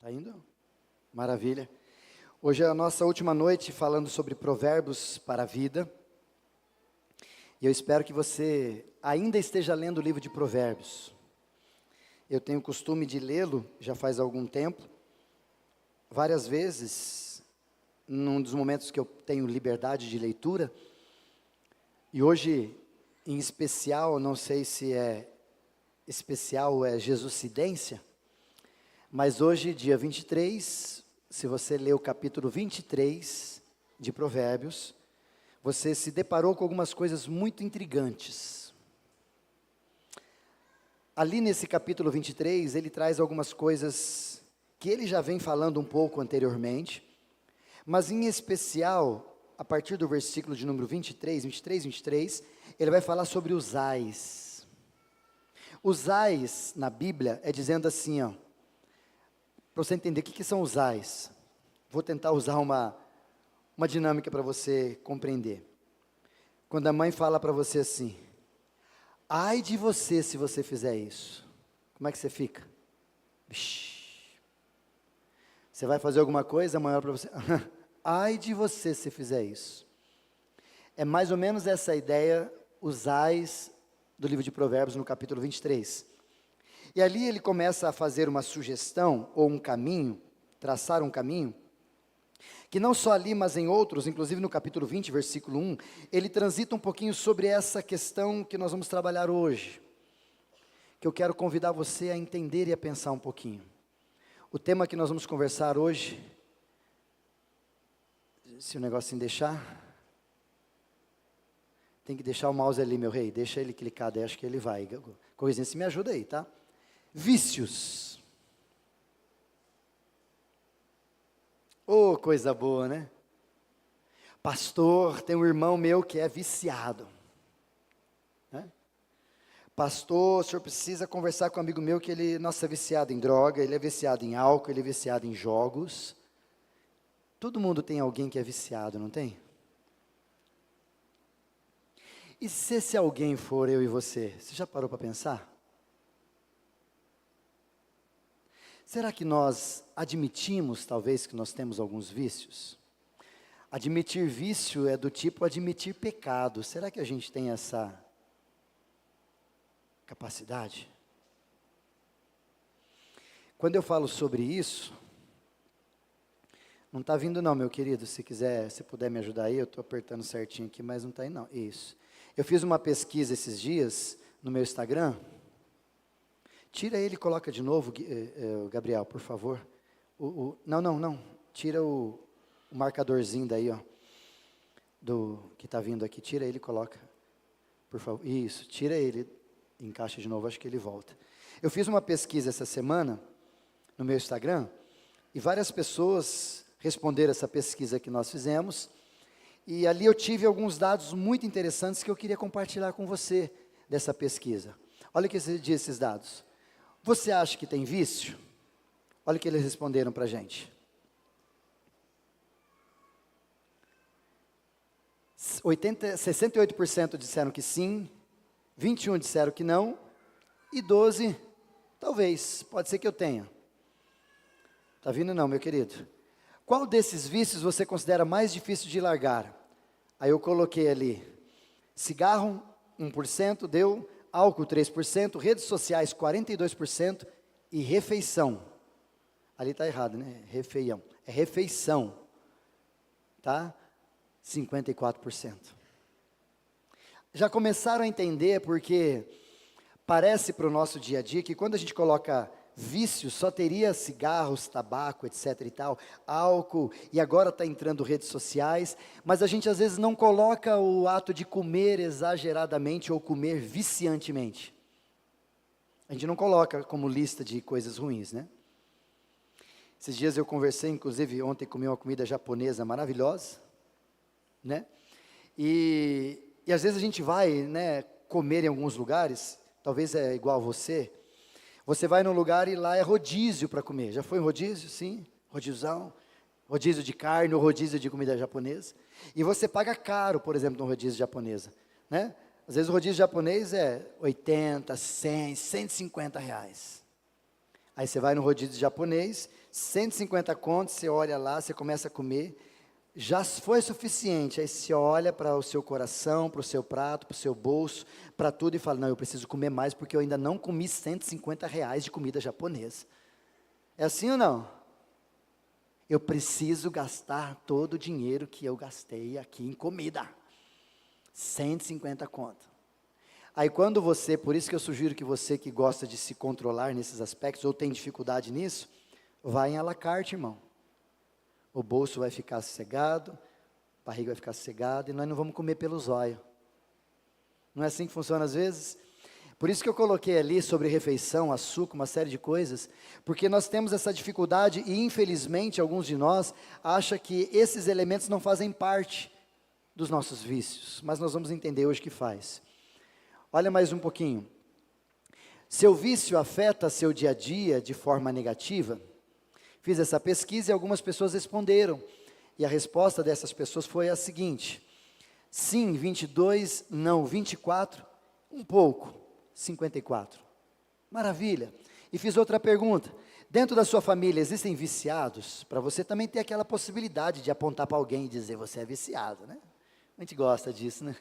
Tá indo? Maravilha. Hoje é a nossa última noite falando sobre provérbios para a vida. E eu espero que você ainda esteja lendo o livro de Provérbios. Eu tenho o costume de lê-lo já faz algum tempo, várias vezes, num dos momentos que eu tenho liberdade de leitura. E hoje, em especial, não sei se é especial ou é Jesucidência, mas hoje, dia 23, se você ler o capítulo 23 de Provérbios, você se deparou com algumas coisas muito intrigantes. Ali nesse capítulo 23, ele traz algumas coisas que ele já vem falando um pouco anteriormente, mas em especial, a partir do versículo de número 23, ele vai falar sobre os ais. Os ais, na Bíblia, é dizendo assim, ó, para você entender o que são os ais. Vou tentar usar uma dinâmica para você compreender. Quando a mãe fala para você assim, ai de você se você fizer isso, como é que você fica? Você vai fazer alguma coisa, a mãe olha para você, ai de você se fizer isso. É mais ou menos essa ideia, os ais do livro de Provérbios no capítulo 23. E ali ele começa a fazer uma sugestão, ou um caminho, traçar um caminho, que não só ali, mas em outros, inclusive no capítulo 20, versículo 1, ele transita um pouquinho sobre essa questão que nós vamos trabalhar hoje, que eu quero convidar você a entender e a pensar um pouquinho. O tema que nós vamos conversar hoje, se o negocinho deixar, tem que deixar o mouse ali, meu rei, deixa ele clicado aí, acho que ele vai. Coisinha, se me ajuda aí, tá? Vícios. Oh, coisa boa, né? Pastor, tem um irmão meu que é viciado. Né? Pastor, o senhor precisa conversar com um amigo meu que ele, nossa, é viciado em droga, ele é viciado em álcool, ele é viciado em jogos. Todo mundo tem alguém que é viciado, não tem? E se esse alguém for eu e você? Você já parou para pensar? Será que nós admitimos, talvez, que nós temos alguns vícios? Admitir vício é do tipo admitir pecado. Será que a gente tem essa capacidade? Quando eu falo sobre isso, não está vindo não, meu querido. Se quiser, se puder me ajudar aí, eu estou apertando certinho aqui, mas não está aí não. Isso. Eu fiz uma pesquisa esses dias no meu Instagram. Tira ele e coloca de novo, Gabriel, por favor. Não. Tira o marcadorzinho daí, ó. Que está vindo aqui. Tira ele e coloca. Por favor. Isso, tira ele. Encaixa de novo, acho que ele volta. Eu fiz uma pesquisa essa semana, no meu Instagram, e várias pessoas responderam essa pesquisa que nós fizemos. E ali eu tive alguns dados muito interessantes que eu queria compartilhar com você dessa pesquisa. Olha o que diz esses dados. Você acha que tem vício? Olha o que eles responderam para a gente. 68% disseram que sim, 21% disseram que não, e 12%, talvez, pode ser que eu tenha. Está vindo não, meu querido? Qual desses vícios você considera mais difícil de largar? Aí eu coloquei ali, cigarro, 1%, deu... álcool 3%, redes sociais 42% e refeição. Ali está errado, né? Refeião. É refeição. Tá? 54%. Já começaram a entender porque parece para o nosso dia a dia que quando a gente coloca vício, só teria cigarros, tabaco, etc e tal, álcool, e agora está entrando redes sociais, mas a gente às vezes não coloca o ato de comer exageradamente ou comer viciantemente. A gente não coloca como lista de coisas ruins, né? Esses dias eu conversei, inclusive ontem comi uma comida japonesa maravilhosa, né? E às vezes a gente vai, né, comer em alguns lugares, talvez é igual a você. Você vai num lugar e lá é rodízio para comer. Já foi em rodízio? Sim, rodíziozão. Rodízio de carne ou rodízio de comida japonesa. E você paga caro, por exemplo, num rodízio japonesa. Né? Às vezes o rodízio japonês é 80, 100, 150 reais. Aí você vai no rodízio japonês, 150 contos, você olha lá, você começa a comer, já foi suficiente, aí você olha para o seu coração, para o seu prato, para o seu bolso, para tudo e fala, não, eu preciso comer mais porque eu ainda não comi R$ 150 de comida japonesa. É assim ou não? Eu preciso gastar todo o dinheiro que eu gastei aqui em comida. 150 conto. Aí quando você, por isso que eu sugiro que você que gosta de se controlar nesses aspectos, ou tem dificuldade nisso, vai em à la carte, irmão. O bolso vai ficar sossegado, a barriga vai ficar sossegada, e nós não vamos comer pelo zóio. Não é assim que funciona às vezes? Por isso que eu coloquei ali sobre refeição, açúcar, uma série de coisas, porque nós temos essa dificuldade e infelizmente alguns de nós acham que esses elementos não fazem parte dos nossos vícios, mas nós vamos entender hoje que faz. Olha mais um pouquinho. Seu vício afeta seu dia a dia de forma negativa? Fiz essa pesquisa e algumas pessoas responderam, e a resposta dessas pessoas foi a seguinte: sim, 22, não, 24, um pouco. 54. Maravilha. E fiz outra pergunta. Dentro da sua família existem viciados? Para você também ter aquela possibilidade de apontar para alguém e dizer, você é viciado, né? A gente gosta disso, né?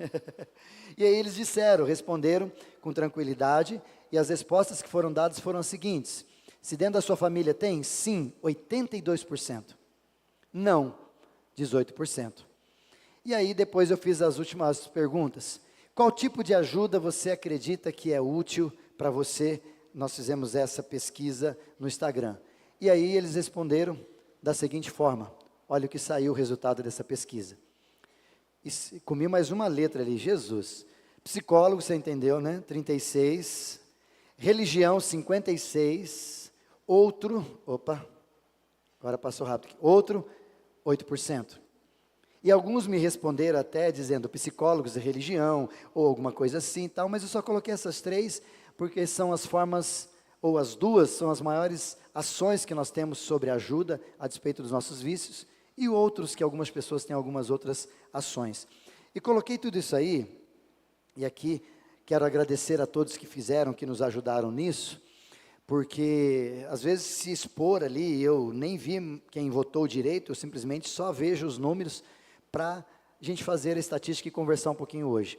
E aí eles responderam com tranquilidade, e as respostas que foram dadas foram as seguintes: se dentro da sua família tem, sim, 82%. Não, 18%. E aí depois eu fiz as últimas perguntas. Qual tipo de ajuda você acredita que é útil para você? Nós fizemos essa pesquisa no Instagram. E aí eles responderam da seguinte forma. Olha o que saiu o resultado dessa pesquisa. E comi mais uma letra ali, Jesus. Psicólogo, você entendeu, né? 36. Religião, 56. Agora passou rápido aqui. Outro, 8%. E alguns me responderam até dizendo psicólogos e religião, ou alguma coisa assim e tal, mas eu só coloquei essas três, porque são as formas, ou as duas, são as maiores ações que nós temos sobre ajuda, a despeito dos nossos vícios, e outros que algumas pessoas têm algumas outras ações. E coloquei tudo isso aí, e aqui quero agradecer a todos que fizeram, que nos ajudaram nisso, porque às vezes se expor ali, eu nem vi quem votou direito, eu simplesmente só vejo os números, para a gente fazer a estatística e conversar um pouquinho hoje.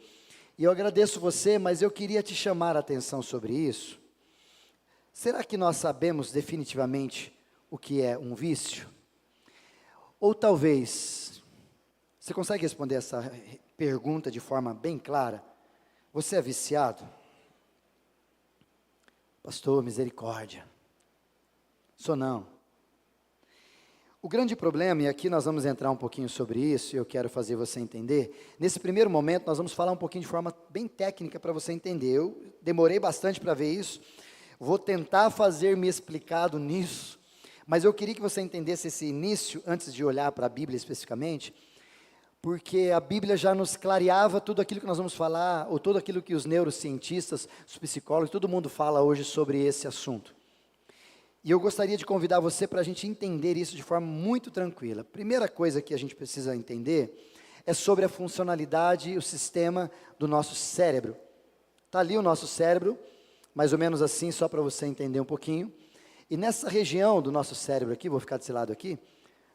E eu agradeço você, mas eu queria te chamar a atenção sobre isso. Será que nós sabemos definitivamente o que é um vício? Ou talvez, você consegue responder essa pergunta de forma bem clara? Você é viciado? Pastor, misericórdia. Sou não. O grande problema, e aqui nós vamos entrar um pouquinho sobre isso, e eu quero fazer você entender, nesse primeiro momento nós vamos falar um pouquinho de forma bem técnica para você entender. Eu demorei bastante para ver isso, vou tentar fazer me explicado nisso, mas eu queria que você entendesse esse início, antes de olhar para a Bíblia especificamente, porque a Bíblia já nos clareava tudo aquilo que nós vamos falar, ou tudo aquilo que os neurocientistas, os psicólogos, todo mundo fala hoje sobre esse assunto. E eu gostaria de convidar você para a gente entender isso de forma muito tranquila. Primeira coisa que a gente precisa entender é sobre a funcionalidade e o sistema do nosso cérebro. Está ali o nosso cérebro, mais ou menos assim, só para você entender um pouquinho. E nessa região do nosso cérebro aqui, vou ficar desse lado aqui,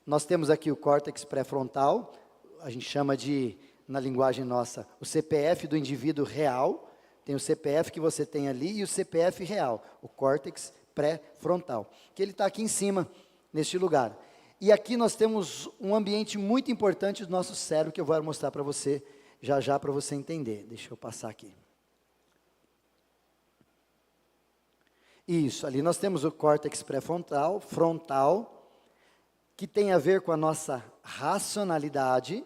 nós temos aqui o córtex pré-frontal, a gente chama de, na linguagem nossa, o CPF do indivíduo real. Tem o CPF que você tem ali e o CPF real, o córtex pré-frontal, que ele está aqui em cima, neste lugar. E aqui nós temos um ambiente muito importante do nosso cérebro, que eu vou mostrar para você, já para você entender. Deixa eu passar aqui. Isso, ali nós temos o córtex pré-frontal, que tem a ver com a nossa racionalidade.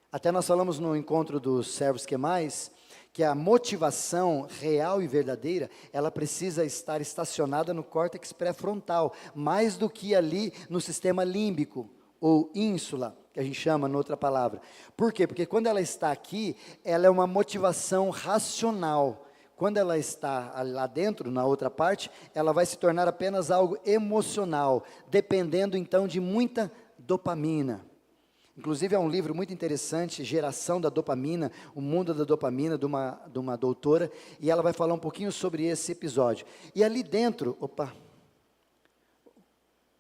Até nós falamos no encontro dos servos esquemais, que a motivação real e verdadeira, ela precisa estar estacionada no córtex pré-frontal, mais do que ali no sistema límbico, ou ínsula, que a gente chama noutra palavra. Por quê? Porque quando ela está aqui, ela é uma motivação racional. Quando ela está lá dentro, na outra parte, ela vai se tornar apenas algo emocional, dependendo então de muita dopamina. Inclusive é um livro muito interessante, Geração da Dopamina, o mundo da dopamina, de uma doutora, e ela vai falar um pouquinho sobre esse episódio. E ali dentro,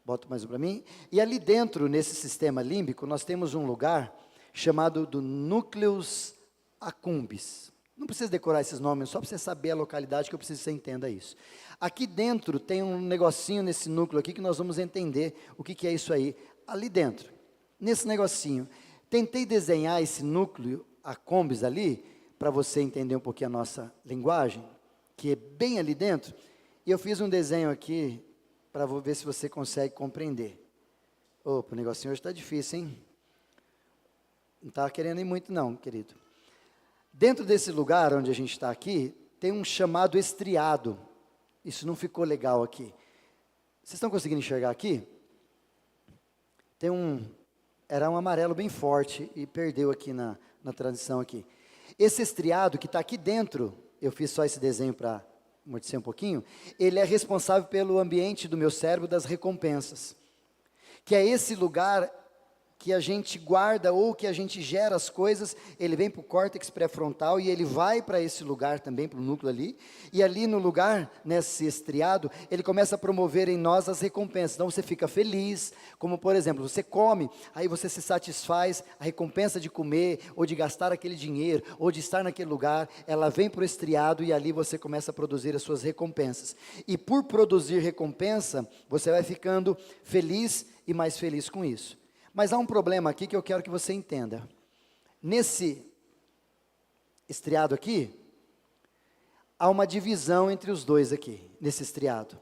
Bota mais um para mim. E ali dentro, nesse sistema límbico, nós temos um lugar chamado do núcleus accumbens. Não precisa decorar esses nomes, só para você saber a localidade que eu preciso que você entenda isso. Aqui dentro tem um negocinho nesse núcleo aqui que nós vamos entender o que é isso aí. Ali dentro, nesse negocinho, tentei desenhar esse núcleo accumbens ali, para você entender um pouquinho a nossa linguagem, que é bem ali dentro, e eu fiz um desenho aqui, para ver se você consegue compreender. Opa, o negocinho hoje está difícil, hein? Não está querendo ir muito não, querido. Dentro desse lugar onde a gente está aqui, tem um chamado estriado. Isso não ficou legal aqui. Vocês estão conseguindo enxergar aqui? Era um amarelo bem forte e perdeu aqui na transição aqui. Esse estriado que está aqui dentro, eu fiz só esse desenho para amortecer um pouquinho, ele é responsável pelo ambiente do meu cérebro das recompensas, que é esse lugar que a gente guarda ou que a gente gera as coisas, ele vem para o córtex pré-frontal e ele vai para esse lugar também, para o núcleo ali, e ali no lugar, nesse estriado, ele começa a promover em nós as recompensas. Então você fica feliz, como por exemplo, você come, aí você se satisfaz, a recompensa de comer, ou de gastar aquele dinheiro, ou de estar naquele lugar, ela vem para o estriado e ali você começa a produzir as suas recompensas. E por produzir recompensa, você vai ficando feliz e mais feliz com isso. Mas há um problema aqui que eu quero que você entenda. Nesse estriado aqui, há uma divisão entre os dois aqui, nesse estriado.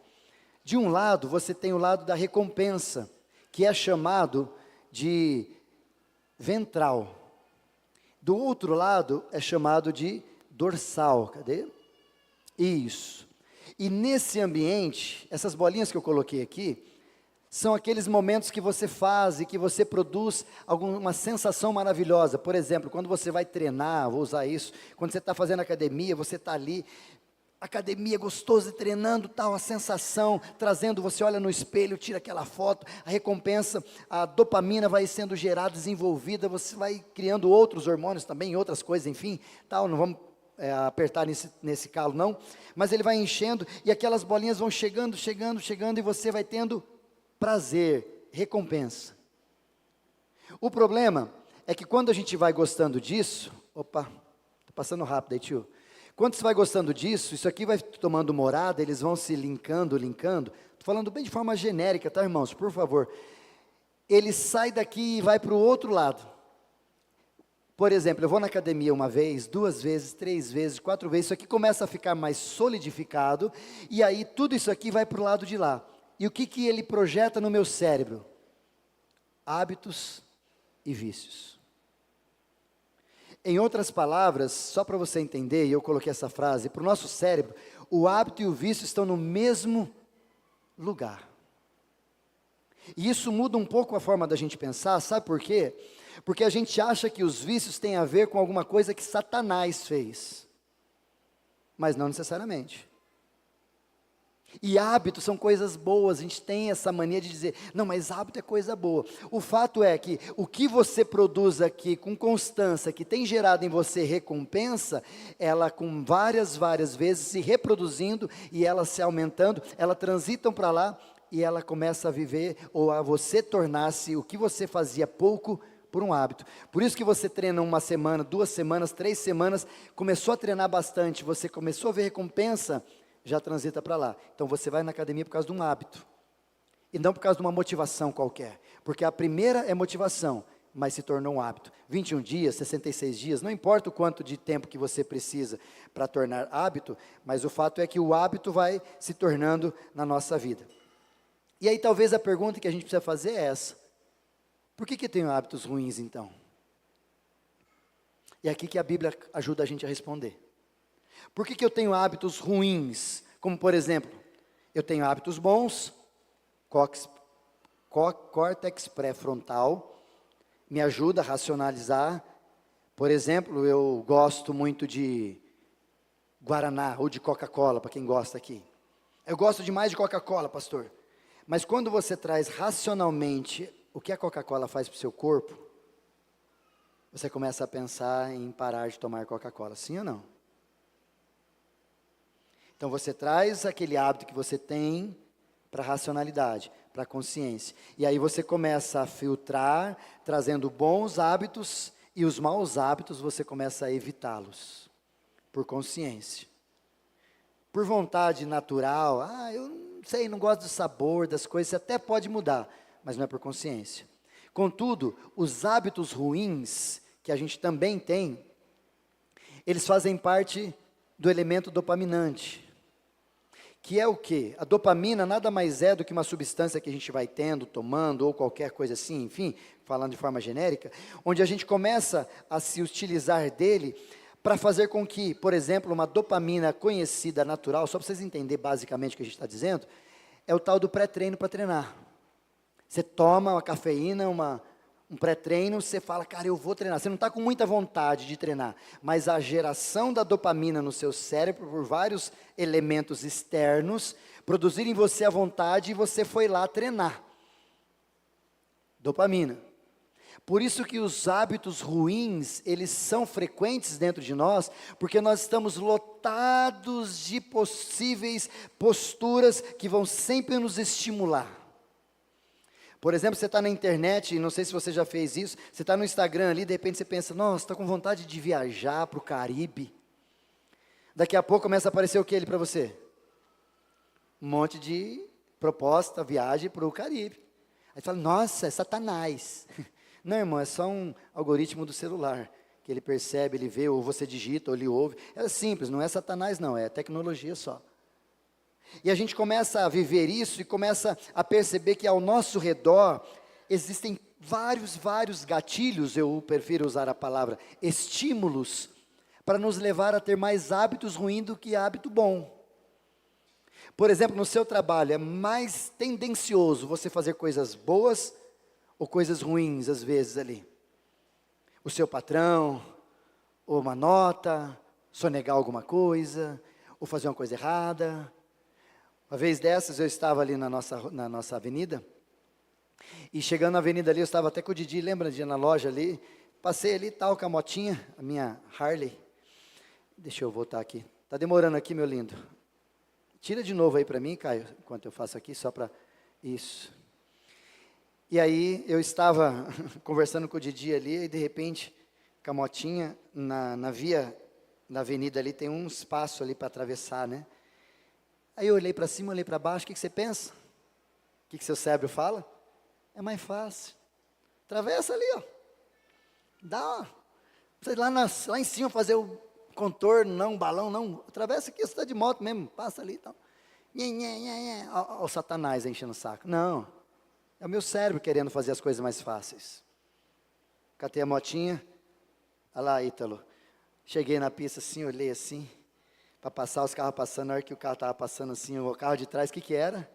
De um lado, você tem o lado da recompensa, que é chamado de ventral. Do outro lado, é chamado de dorsal. Cadê? Isso. E nesse ambiente, essas bolinhas que eu coloquei aqui, são aqueles momentos que você faz e que você produz alguma sensação maravilhosa. Por exemplo, quando você vai treinar, vou usar isso, quando você está fazendo academia, você está ali, academia gostosa, treinando, tal, a sensação, trazendo, você olha no espelho, tira aquela foto, a recompensa, a dopamina vai sendo gerada, desenvolvida, você vai criando outros hormônios também, outras coisas, enfim, tal, não vamos apertar nesse calo não, mas ele vai enchendo e aquelas bolinhas vão chegando e você vai tendo prazer, recompensa. O problema é que quando a gente vai gostando disso, opa, tô passando rápido aí, tio. Quando você vai gostando disso, isso aqui vai tomando morada, eles vão se linkando, estou falando bem de forma genérica, tá, irmãos, por favor. Ele sai daqui e vai para o outro lado. Por exemplo, eu vou na academia uma vez, 2 vezes, 3 vezes, 4 vezes, isso aqui começa a ficar mais solidificado, e aí tudo isso aqui vai para o lado de lá. E o que ele projeta no meu cérebro? Hábitos e vícios. Em outras palavras, só para você entender, e eu coloquei essa frase, para o nosso cérebro, o hábito e o vício estão no mesmo lugar. E isso muda um pouco a forma da gente pensar, sabe por quê? Porque a gente acha que os vícios têm a ver com alguma coisa que Satanás fez. Mas não necessariamente. E hábitos são coisas boas, a gente tem essa mania de dizer, não, mas hábito é coisa boa. O fato é que o que você produz aqui com constância, que tem gerado em você recompensa, ela com várias vezes se reproduzindo e ela se aumentando, ela transitam para lá e ela começa a viver ou a você tornar-se o que você fazia pouco por um hábito. Por isso que você treina 1 semana, 2 semanas, 3 semanas, começou a treinar bastante, você começou a ver recompensa, já transita para lá. Então você vai na academia por causa de um hábito, e não por causa de uma motivação qualquer, porque a primeira é motivação, mas se tornou um hábito. 21 dias, 66 dias, não importa o quanto de tempo que você precisa para tornar hábito, mas o fato é que o hábito vai se tornando na nossa vida. E aí talvez a pergunta que a gente precisa fazer é essa: por que eu tenho hábitos ruins então? E é aqui que a Bíblia ajuda a gente a responder. Por que eu tenho hábitos ruins? Como por exemplo, eu tenho hábitos bons, córtex pré-frontal, me ajuda a racionalizar. Por exemplo, eu gosto muito de Guaraná ou de Coca-Cola, para quem gosta aqui. Eu gosto demais de Coca-Cola, pastor. Mas quando você traz racionalmente o que a Coca-Cola faz para o seu corpo, você começa a pensar em parar de tomar Coca-Cola, sim ou não? Então você traz aquele hábito que você tem para a racionalidade. para a consciência. E aí você começa a filtrar, trazendo bons hábitos, e os maus hábitos você começa a evitá-los, por consciência. Por vontade natural, eu não sei, não gosto do sabor das coisas, você até pode mudar, mas não é por consciência. Contudo, os hábitos ruins, que a gente também tem, eles fazem parte do elemento dopaminante. Que é o quê? A dopamina nada mais é do que uma substância que a gente vai tendo, tomando, ou qualquer coisa assim, enfim, falando de forma genérica, onde a gente começa a se utilizar dele para fazer com que, por exemplo, uma dopamina conhecida, natural, só para vocês entenderem basicamente o que a gente está dizendo, é o tal do pré-treino para treinar. Você toma uma cafeína, um pré-treino, você fala, cara, eu vou treinar. Você não está com muita vontade de treinar, mas a geração da dopamina no seu cérebro, por vários elementos externos, produzirem em você a vontade e você foi lá treinar. Dopamina. Por isso que os hábitos ruins, eles são frequentes dentro de nós, porque nós estamos lotados de possíveis posturas que vão sempre nos estimular. Por exemplo, você está na internet, não sei se você já fez isso, você está no Instagram ali, de repente você pensa, nossa, está com vontade de viajar para o Caribe. Daqui a pouco começa a aparecer o que ali para você? Um monte de proposta, viagem para o Caribe. Aí você fala, nossa, é Satanás. Não, irmão, é só um algoritmo do celular, que ele percebe, ele vê, ou você digita, ou ele ouve. É simples, não é Satanás não, é tecnologia só. E a gente começa a viver isso e começa a perceber que ao nosso redor existem vários gatilhos, eu prefiro usar a palavra estímulos, para nos levar a ter mais hábitos ruins do que hábito bom. Por exemplo, no seu trabalho, é mais tendencioso você fazer coisas boas ou coisas ruins, às vezes, ali. O seu patrão, ou uma nota, sonegar alguma coisa, ou fazer uma coisa errada. Uma vez dessas, eu estava ali na nossa avenida, e chegando na avenida ali, eu estava até com o Didi, lembra de ir na loja ali? Passei ali, tal, com a motinha, a minha Harley. Deixa eu voltar aqui. Está demorando aqui, meu lindo. Tira de novo aí para mim, Caio, enquanto eu faço aqui, só para... Isso. E aí, eu estava conversando com o Didi ali, e de repente, com a motinha, na via, na avenida ali, tem um espaço ali para atravessar, né? Aí eu olhei para cima, olhei para baixo, o que você pensa? O que seu cérebro fala? É mais fácil. Atravessa ali, ó. Dá, sei lá, lá em cima fazer o contorno, não, um balão, não. Atravessa aqui, você está de moto mesmo, passa ali e tal. Olha o Satanás enchendo o saco. Não, é o meu cérebro querendo fazer as coisas mais fáceis. Catei a motinha, olha lá, Ítalo. Cheguei na pista assim, olhei assim, para passar os carros passando, na hora que o carro estava passando assim, o carro de trás, o que era?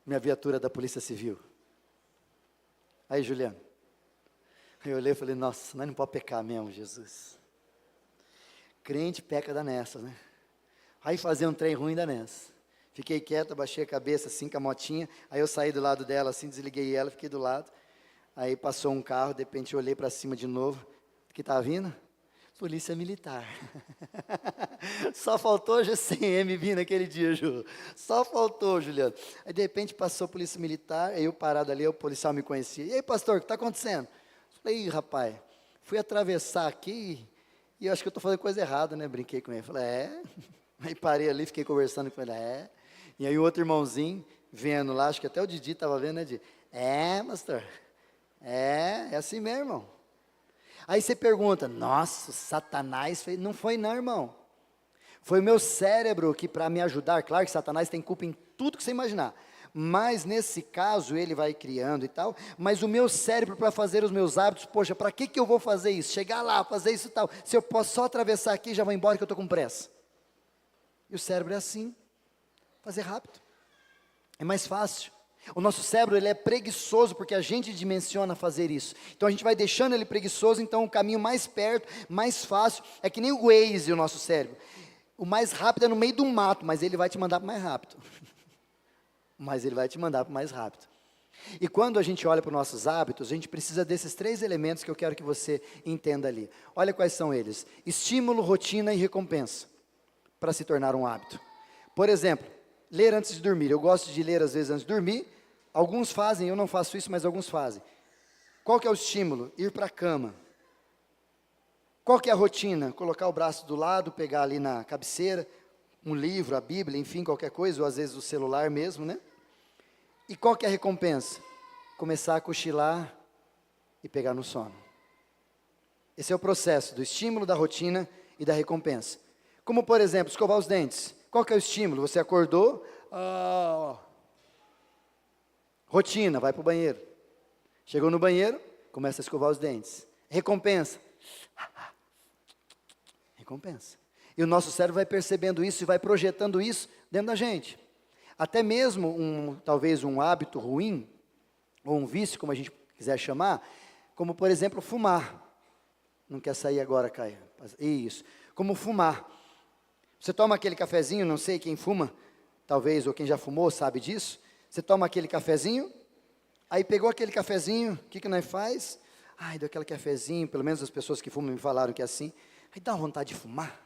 Minha viatura da Polícia Civil. Aí, Juliano, eu olhei e falei, nossa, nós não podemos pecar mesmo, Jesus. Crente peca da nessa, né? Aí fazer um trem ruim da nessa. Fiquei quieto, abaixei a cabeça assim com a motinha, aí eu saí do lado dela assim, desliguei ela, fiquei do lado. Aí passou um carro, de repente eu olhei para cima de novo, o que estava vindo? Polícia Militar. Só faltou GCM vir naquele dia, Ju. Só faltou, Juliano. Aí, de repente, passou a Polícia Militar, aí eu parado ali, o policial me conhecia. E aí, pastor, o que está acontecendo? Falei, rapaz, fui atravessar aqui e eu acho que eu estou fazendo coisa errada, né? Brinquei com ele. Falei, é. Aí parei ali, fiquei conversando com ele, é. E aí o outro irmãozinho, vendo lá, acho que até o Didi estava vendo, né? Pastor, é assim mesmo, irmão. Aí você pergunta, nossa, Satanás fez... Não foi não, irmão. Foi o meu cérebro que, para me ajudar, claro que Satanás tem culpa em tudo que você imaginar, mas nesse caso ele vai criando e tal, mas o meu cérebro para fazer os meus hábitos, poxa, para que eu vou fazer isso? Chegar lá, fazer isso e tal, se eu posso só atravessar aqui e já vou embora que eu estou com pressa. E o cérebro é assim, fazer rápido, é mais fácil. O nosso cérebro, ele é preguiçoso, porque a gente dimensiona fazer isso. Então, a gente vai deixando ele preguiçoso, então o caminho mais perto, mais fácil, é que nem o Waze, o nosso cérebro. O mais rápido é no meio do mato, mas ele vai te mandar para mais rápido. Mas ele vai te mandar para mais rápido. E quando a gente olha para os nossos hábitos, a gente precisa desses 3 elementos que eu quero que você entenda ali. Olha quais são eles. Estímulo, rotina e recompensa, para se tornar um hábito. Por exemplo, ler antes de dormir. Eu gosto de ler às vezes antes de dormir. Alguns fazem, eu não faço isso, mas alguns fazem. Qual que é o estímulo? Ir para a cama. Qual que é a rotina? Colocar o braço do lado, pegar ali na cabeceira, um livro, a Bíblia, enfim, qualquer coisa, ou às vezes o celular mesmo, né? E qual que é a recompensa? Começar a cochilar e pegar no sono. Esse é o processo do estímulo, da rotina e da recompensa. Como, por exemplo, escovar os dentes. Qual que é o estímulo? Você acordou, rotina, vai para o banheiro. Chegou no banheiro, começa a escovar os dentes. Recompensa. Recompensa. E o nosso cérebro vai percebendo isso e vai projetando isso dentro da gente. Até mesmo, talvez um hábito ruim, ou um vício, como a gente quiser chamar, como, por exemplo, fumar. Não quer sair agora, Caio? Isso. Como fumar. Você toma aquele cafezinho, não sei quem fuma, talvez, ou quem já fumou, sabe disso. Você toma aquele cafezinho, aí pegou aquele cafezinho, o que nós faz? Ai, deu aquele cafezinho, pelo menos as pessoas que fumam me falaram que é assim. Aí dá vontade de fumar.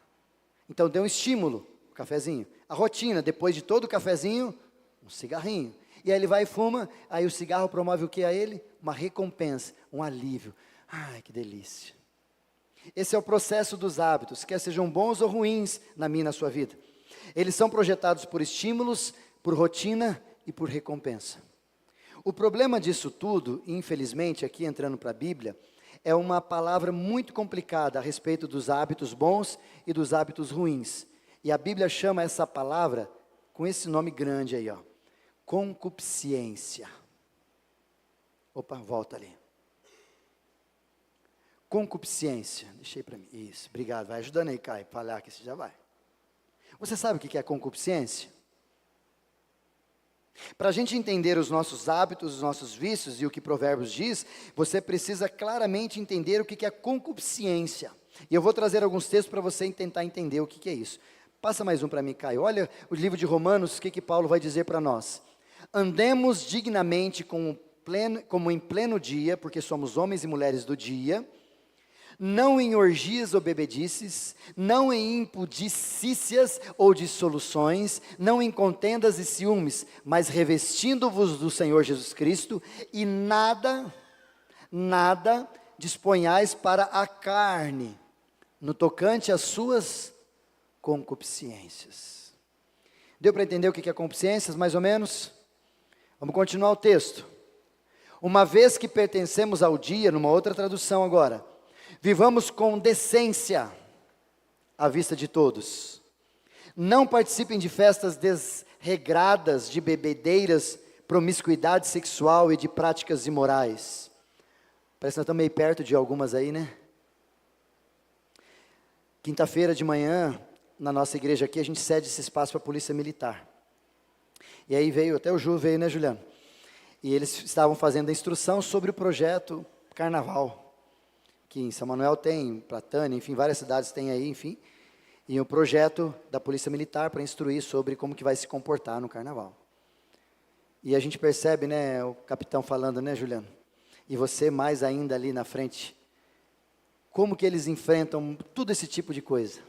Então deu um estímulo, o cafezinho. A rotina, depois de todo o cafezinho, um cigarrinho. E aí ele vai e fuma, aí o cigarro promove o que a ele? Uma recompensa, um alívio. Ai, que delícia. Esse é o processo dos hábitos, quer sejam bons ou ruins na minha e na sua vida. Eles são projetados por estímulos, por rotina e por recompensa. O problema disso tudo, infelizmente, aqui entrando para a Bíblia, é uma palavra muito complicada a respeito dos hábitos bons e dos hábitos ruins. E a Bíblia chama essa palavra com esse nome grande aí, ó, concupiscência. Opa, volta ali. Concupiscência, deixei para mim, isso, obrigado, vai ajudando aí, Caio, falhar que você já vai. Você sabe o que é concupiscência? Para a gente entender os nossos hábitos, os nossos vícios e o que Provérbios diz, você precisa claramente entender o que é concupiscência. E eu vou trazer alguns textos para você tentar entender o que é isso. Passa mais um para mim, Caio. Olha o livro de Romanos, o que Paulo vai dizer para nós. Andemos dignamente como em pleno dia, porque somos homens e mulheres do dia, não em orgias ou bebedices, não em impudicícias ou dissoluções, não em contendas e ciúmes, mas revestindo-vos do Senhor Jesus Cristo, e nada disponhais para a carne, no tocante às suas concupiscências. Deu para entender o que é concupiscências, mais ou menos? Vamos continuar o texto. Uma vez que pertencemos ao dia, numa outra tradução agora, vivamos com decência à vista de todos. Não participem de festas desregradas, de bebedeiras, promiscuidade sexual e de práticas imorais. Parece que nós estamos meio perto de algumas aí, né? Quinta-feira de manhã, na nossa igreja aqui, a gente cede esse espaço para a polícia militar. E aí veio, até o Ju veio, né, Juliano? E eles estavam fazendo a instrução sobre o projeto Carnaval, que em São Manuel tem, Platânia, enfim, várias cidades têm aí, enfim, e o projeto da Polícia Militar para instruir sobre como que vai se comportar no Carnaval. E a gente percebe, né, o capitão falando, né, Juliano? E você mais ainda ali na frente, como que eles enfrentam tudo esse tipo de coisa,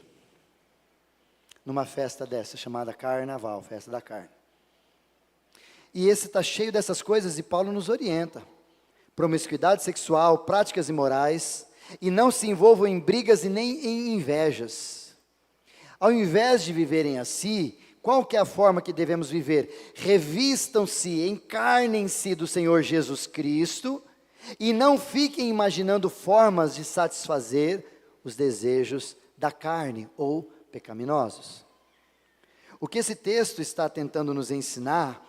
numa festa dessa, chamada Carnaval, festa da carne. E esse está cheio dessas coisas e Paulo nos orienta. Promiscuidade sexual, práticas imorais, e não se envolvam em brigas e nem em invejas. Ao invés de viverem assim, qual que é a forma que devemos viver? Revistam-se, encarnem-se do Senhor Jesus Cristo, e não fiquem imaginando formas de satisfazer os desejos da carne, ou pecaminosos. O que esse texto está tentando nos ensinar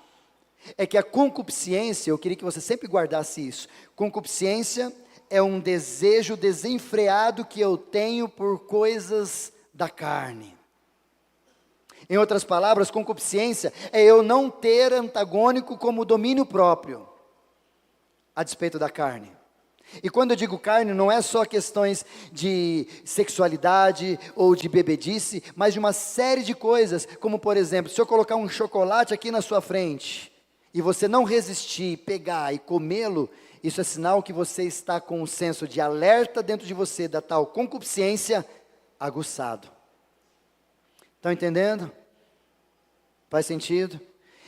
é que a concupiscência, eu queria que você sempre guardasse isso, concupiscência é um desejo desenfreado que eu tenho por coisas da carne. Em outras palavras, concupiscência é eu não ter antagônico como domínio próprio, a despeito da carne. E quando eu digo carne, não é só questões de sexualidade ou de bebedice, mas de uma série de coisas, como por exemplo, se eu colocar um chocolate aqui na sua frente, e você não resistir, pegar e comê-lo, isso é sinal que você está com um senso de alerta dentro de você, da tal concupiscência aguçado. Estão entendendo? Faz sentido?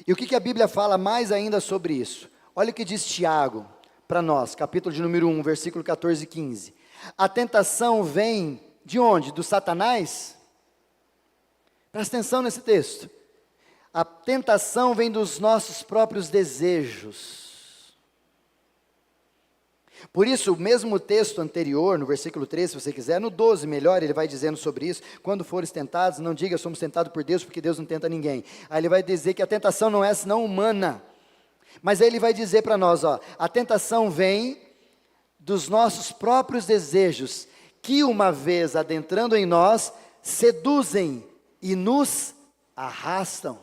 E o que a Bíblia fala mais ainda sobre isso? Olha o que diz Tiago para nós, capítulo de número 1, versículo 14 e 15. A tentação vem de onde? Do Satanás? Presta atenção nesse texto. A tentação vem dos nossos próprios desejos. Por isso, o mesmo texto anterior, no versículo 13, se você quiser, no 12, melhor, ele vai dizendo sobre isso. Quando fores tentados, não diga somos tentados por Deus, porque Deus não tenta ninguém. Aí ele vai dizer que a tentação não é senão humana. Mas aí ele vai dizer para nós, a tentação vem dos nossos próprios desejos, que uma vez adentrando em nós, seduzem e nos arrastam.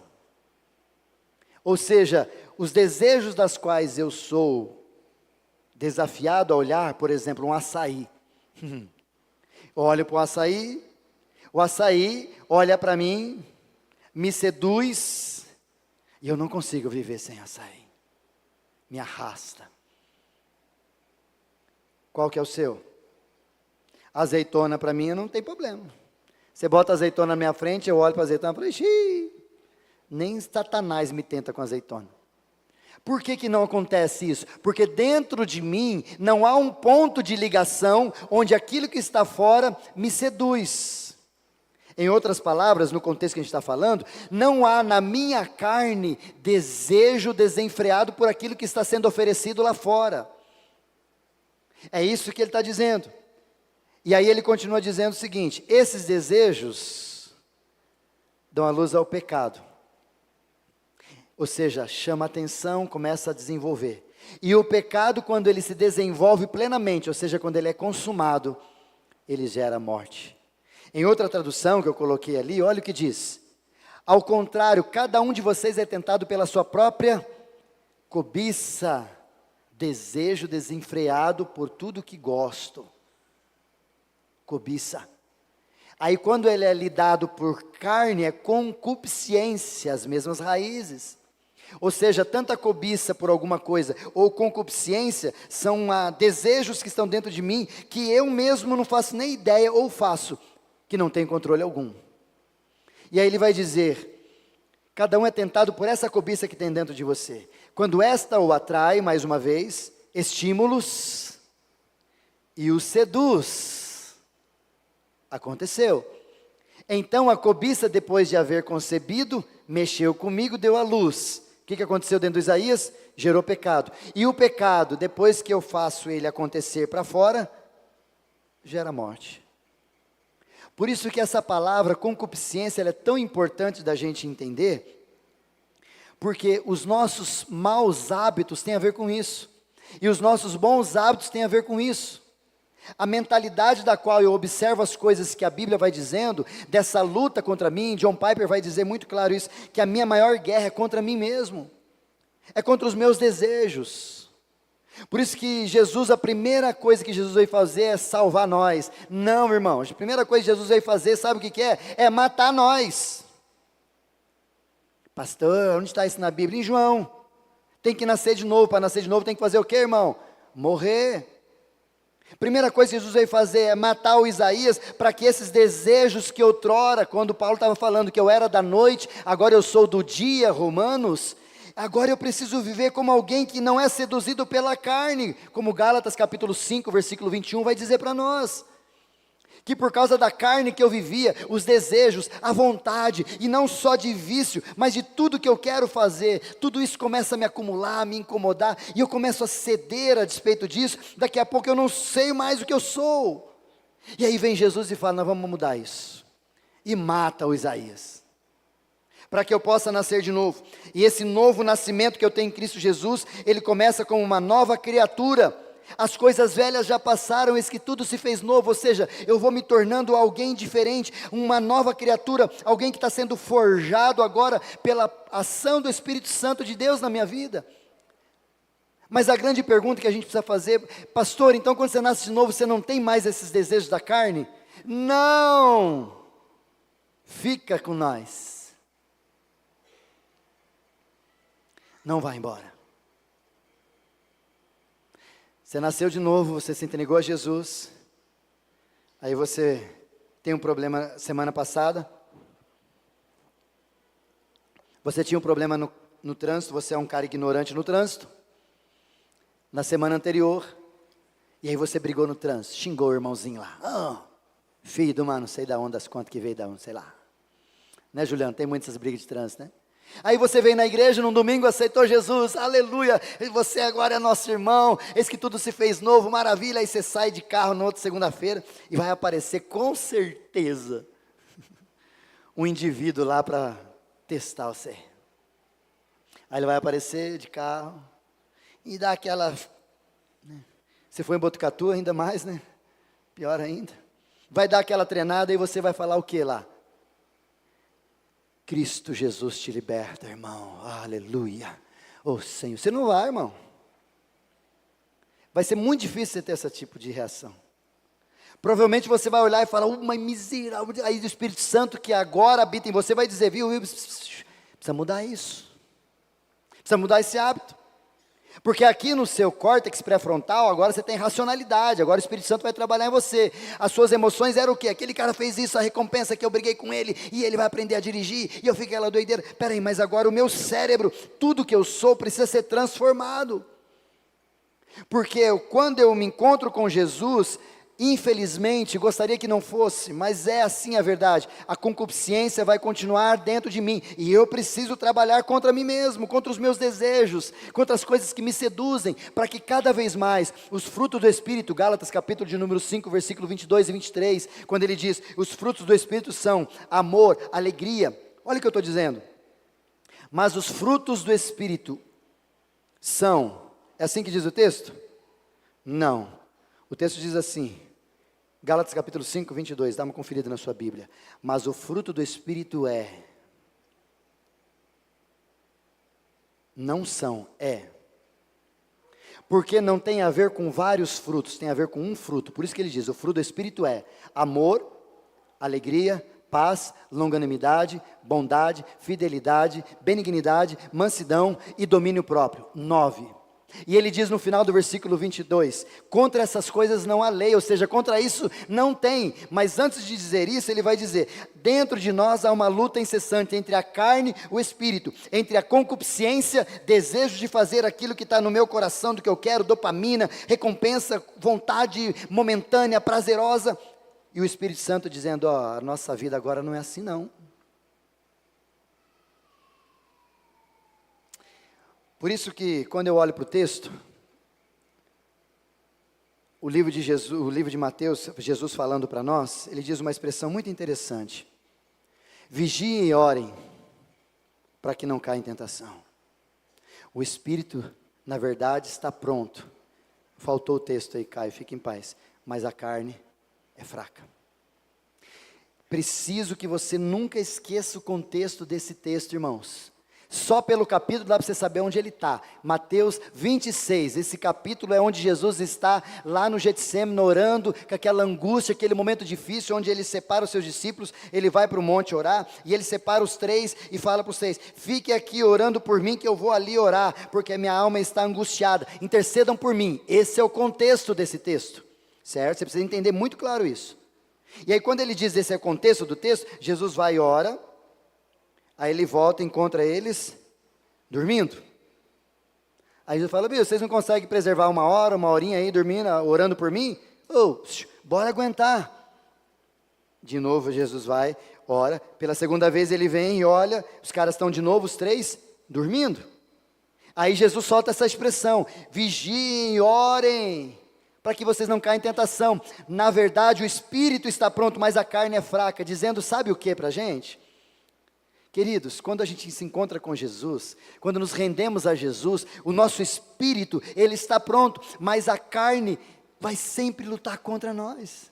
Ou seja, os desejos das quais eu sou desafiado a olhar, por exemplo, um açaí. Eu olho para o açaí olha para mim, me seduz, e eu não consigo viver sem açaí. Me arrasta. Qual que é o seu? Azeitona para mim não tem problema. Você bota azeitona na minha frente, eu olho para a azeitona e falo, xiii, nem Satanás me tenta com azeitona. Por que não acontece isso? Porque dentro de mim não há um ponto de ligação onde aquilo que está fora me seduz. Em outras palavras, no contexto que a gente está falando, não há na minha carne desejo desenfreado por aquilo que está sendo oferecido lá fora. É isso que ele está dizendo. E aí ele continua dizendo o seguinte: esses desejos dão a luz ao pecado. Ou seja, chama atenção, começa a desenvolver. E o pecado, quando ele se desenvolve plenamente, ou seja, quando ele é consumado, ele gera morte. Em outra tradução que eu coloquei ali, olha o que diz: ao contrário, cada um de vocês é tentado pela sua própria cobiça, desejo desenfreado por tudo que gosto. Cobiça. Aí quando ele é lidado por carne, é concupiscência, as mesmas raízes. Ou seja, tanta cobiça por alguma coisa, ou concupiscência, são desejos que estão dentro de mim, que eu mesmo não faço nem ideia, ou faço, que não tem controle algum. E aí ele vai dizer, cada um é tentado por essa cobiça que tem dentro de você. Quando esta o atrai, mais uma vez, estímulos, e o seduz. Aconteceu. Então a cobiça, depois de haver concebido, mexeu comigo, deu à luz. O que aconteceu dentro de Isaías? Gerou pecado. E o pecado, depois que eu faço ele acontecer para fora, gera morte. Por isso que essa palavra concupiscência ela é tão importante da gente entender, porque os nossos maus hábitos têm a ver com isso, e os nossos bons hábitos têm a ver com isso. A mentalidade da qual eu observo as coisas que a Bíblia vai dizendo, dessa luta contra mim, John Piper vai dizer muito claro isso, que a minha maior guerra é contra mim mesmo, é contra os meus desejos. Por isso que Jesus, a primeira coisa que Jesus veio fazer é salvar nós. Não, irmãos, a primeira coisa que Jesus veio fazer, sabe o que é? É matar nós. Pastor, onde está isso na Bíblia? Em João. Tem que nascer de novo, para nascer de novo tem que fazer o quê, irmão? Morrer. Primeira coisa que Jesus veio fazer é matar o Isaías, para que esses desejos que outrora, quando Paulo estava falando que eu era da noite, agora eu sou do dia, Romanos, agora eu preciso viver como alguém que não é seduzido pela carne, como Gálatas capítulo 5, versículo 21 vai dizer para nós, que por causa da carne que eu vivia, os desejos, a vontade, e não só de vício, mas de tudo que eu quero fazer, tudo isso começa a me acumular, a me incomodar, e eu começo a ceder a despeito disso, daqui a pouco eu não sei mais o que eu sou, e aí vem Jesus e fala, nós vamos mudar isso, e mata o Isaías, para que eu possa nascer de novo, e esse novo nascimento que eu tenho em Cristo Jesus, ele começa como uma nova criatura. As coisas velhas já passaram, eis que tudo se fez novo, ou seja, eu vou me tornando alguém diferente, uma nova criatura, alguém que está sendo forjado agora pela ação do Espírito Santo de Deus na minha vida. Mas a grande pergunta que a gente precisa fazer, pastor, então quando você nasce de novo, você não tem mais esses desejos da carne? Não! Fica com nós. Não vai embora. Você nasceu de novo, você se entregou a Jesus, aí você tem um problema semana passada, Você tinha um problema no trânsito, você é um cara ignorante no trânsito, na semana anterior, e aí você brigou no trânsito, xingou o irmãozinho lá. Filho do mano, não sei da onde, das contas que veio da onde, sei lá. Né, Juliano? Tem muitas brigas de trânsito, né? Aí você veio na igreja num domingo, aceitou Jesus, aleluia, e você agora é nosso irmão, eis que tudo se fez novo, maravilha. Aí você sai de carro na outra segunda-feira e vai aparecer com certeza um indivíduo lá para testar você. Aí ele vai aparecer de carro e dá aquela, né? Se for em Botucatu ainda mais, né? Pior ainda. Vai dar aquela treinada e você vai falar o que lá? Cristo Jesus te liberta, irmão, aleluia, Senhor. Você não vai, irmão. Vai ser muito difícil você ter esse tipo de reação. Provavelmente você vai olhar e falar, mas miserável, aí o Espírito Santo que agora habita em você vai dizer, viu, precisa mudar isso, precisa mudar esse hábito. Porque aqui no seu córtex pré-frontal, agora você tem racionalidade, agora o Espírito Santo vai trabalhar em você. As suas emoções eram o quê? Aquele cara fez isso, a recompensa que eu briguei com ele, e ele vai aprender a dirigir, e eu fiquei aquela doideira. Peraí, mas agora o meu cérebro, tudo que eu sou precisa ser transformado. Porque quando eu me encontro com Jesus, infelizmente, gostaria que não fosse, mas é assim a verdade, a concupiscência vai continuar dentro de mim, e eu preciso trabalhar contra mim mesmo, contra os meus desejos, contra as coisas que me seduzem, para que cada vez mais, os frutos do Espírito, Gálatas capítulo de número 5, versículo 22 e 23, quando ele diz, os frutos do Espírito são amor, alegria, olha o que eu estou dizendo, mas os frutos do Espírito são, é assim que diz o texto? Não, o texto diz assim, Gálatas capítulo 5, 22, dá uma conferida na sua Bíblia. Mas o fruto do Espírito não são, porque não tem a ver com vários frutos, tem a ver com um fruto, por isso que ele diz, o fruto do Espírito é amor, alegria, paz, longanimidade, bondade, fidelidade, benignidade, mansidão e domínio próprio. 9. E ele diz no final do versículo 22, contra essas coisas não há lei, ou seja, contra isso não tem, mas antes de dizer isso, ele vai dizer, dentro de nós há uma luta incessante entre a carne e o espírito, entre a concupiscência, desejo de fazer aquilo que está no meu coração, do que eu quero, dopamina, recompensa, vontade momentânea, prazerosa, e o Espírito Santo dizendo, a nossa vida agora não é assim não. Por isso que, quando eu olho para o texto, o livro de Mateus, Jesus falando para nós, ele diz uma expressão muito interessante. Vigiem e orem, para que não caia em tentação. O Espírito, na verdade, está pronto. Faltou o texto aí, Caio, fique em paz. Mas a carne é fraca. Preciso que você nunca esqueça o contexto desse texto, irmãos. Só pelo capítulo dá para você saber onde ele está. Mateus 26, esse capítulo é onde Jesus está lá no Getsêmani orando, com aquela angústia, aquele momento difícil, onde ele separa os seus discípulos, ele vai para o monte orar, e ele separa os 3 e fala para os 3, fique aqui orando por mim que eu vou ali orar, porque a minha alma está angustiada, intercedam por mim. Esse é o contexto desse texto, certo? Você precisa entender muito claro isso. E aí quando ele diz esse é o contexto do texto, Jesus vai e ora, aí ele volta e encontra eles dormindo. Aí Jesus fala, vocês não conseguem preservar uma hora, uma horinha aí dormindo, orando por mim? Bora aguentar. De novo Jesus vai, ora, pela segunda vez ele vem e olha, os caras estão de novo, os 3, dormindo. Aí Jesus solta essa expressão, vigiem e orem, para que vocês não caia em tentação. Na verdade o espírito está pronto, mas a carne é fraca, dizendo, sabe o que para a gente? Queridos, quando a gente se encontra com Jesus, quando nos rendemos a Jesus, o nosso espírito, ele está pronto, mas a carne vai sempre lutar contra nós.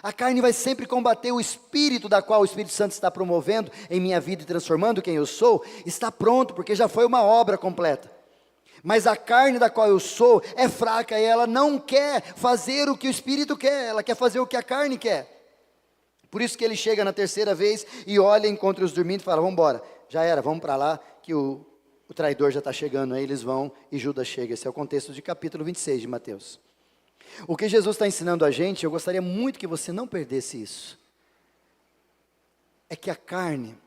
A carne vai sempre combater o espírito da qual o Espírito Santo está promovendo em minha vida e transformando quem eu sou, está pronto, porque já foi uma obra completa. Mas a carne da qual eu sou é fraca e ela não quer fazer o que o espírito quer, ela quer fazer o que a carne quer. Por isso que ele chega na terceira vez e olha, encontra os dormindo e fala, vamos embora, já era, vamos para lá, que o traidor já está chegando, aí eles vão e Judas chega. Esse é o contexto de capítulo 26 de Mateus. O que Jesus está ensinando a gente, eu gostaria muito que você não perdesse isso, é que a carne,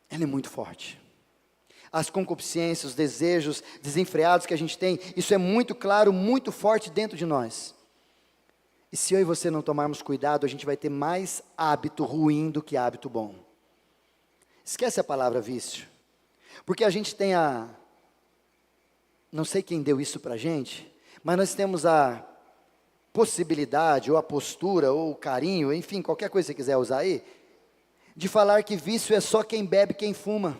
ela é muito forte. As concupiscências, os desejos desenfreados que a gente tem, isso é muito claro, muito forte dentro de nós. E se eu e você não tomarmos cuidado, a gente vai ter mais hábito ruim do que hábito bom. Esquece a palavra vício. Porque a gente tem não sei quem deu isso para a gente, mas nós temos a possibilidade, ou a postura, ou o carinho, enfim, qualquer coisa que você quiser usar aí, de falar que vício é só quem bebe, quem fuma.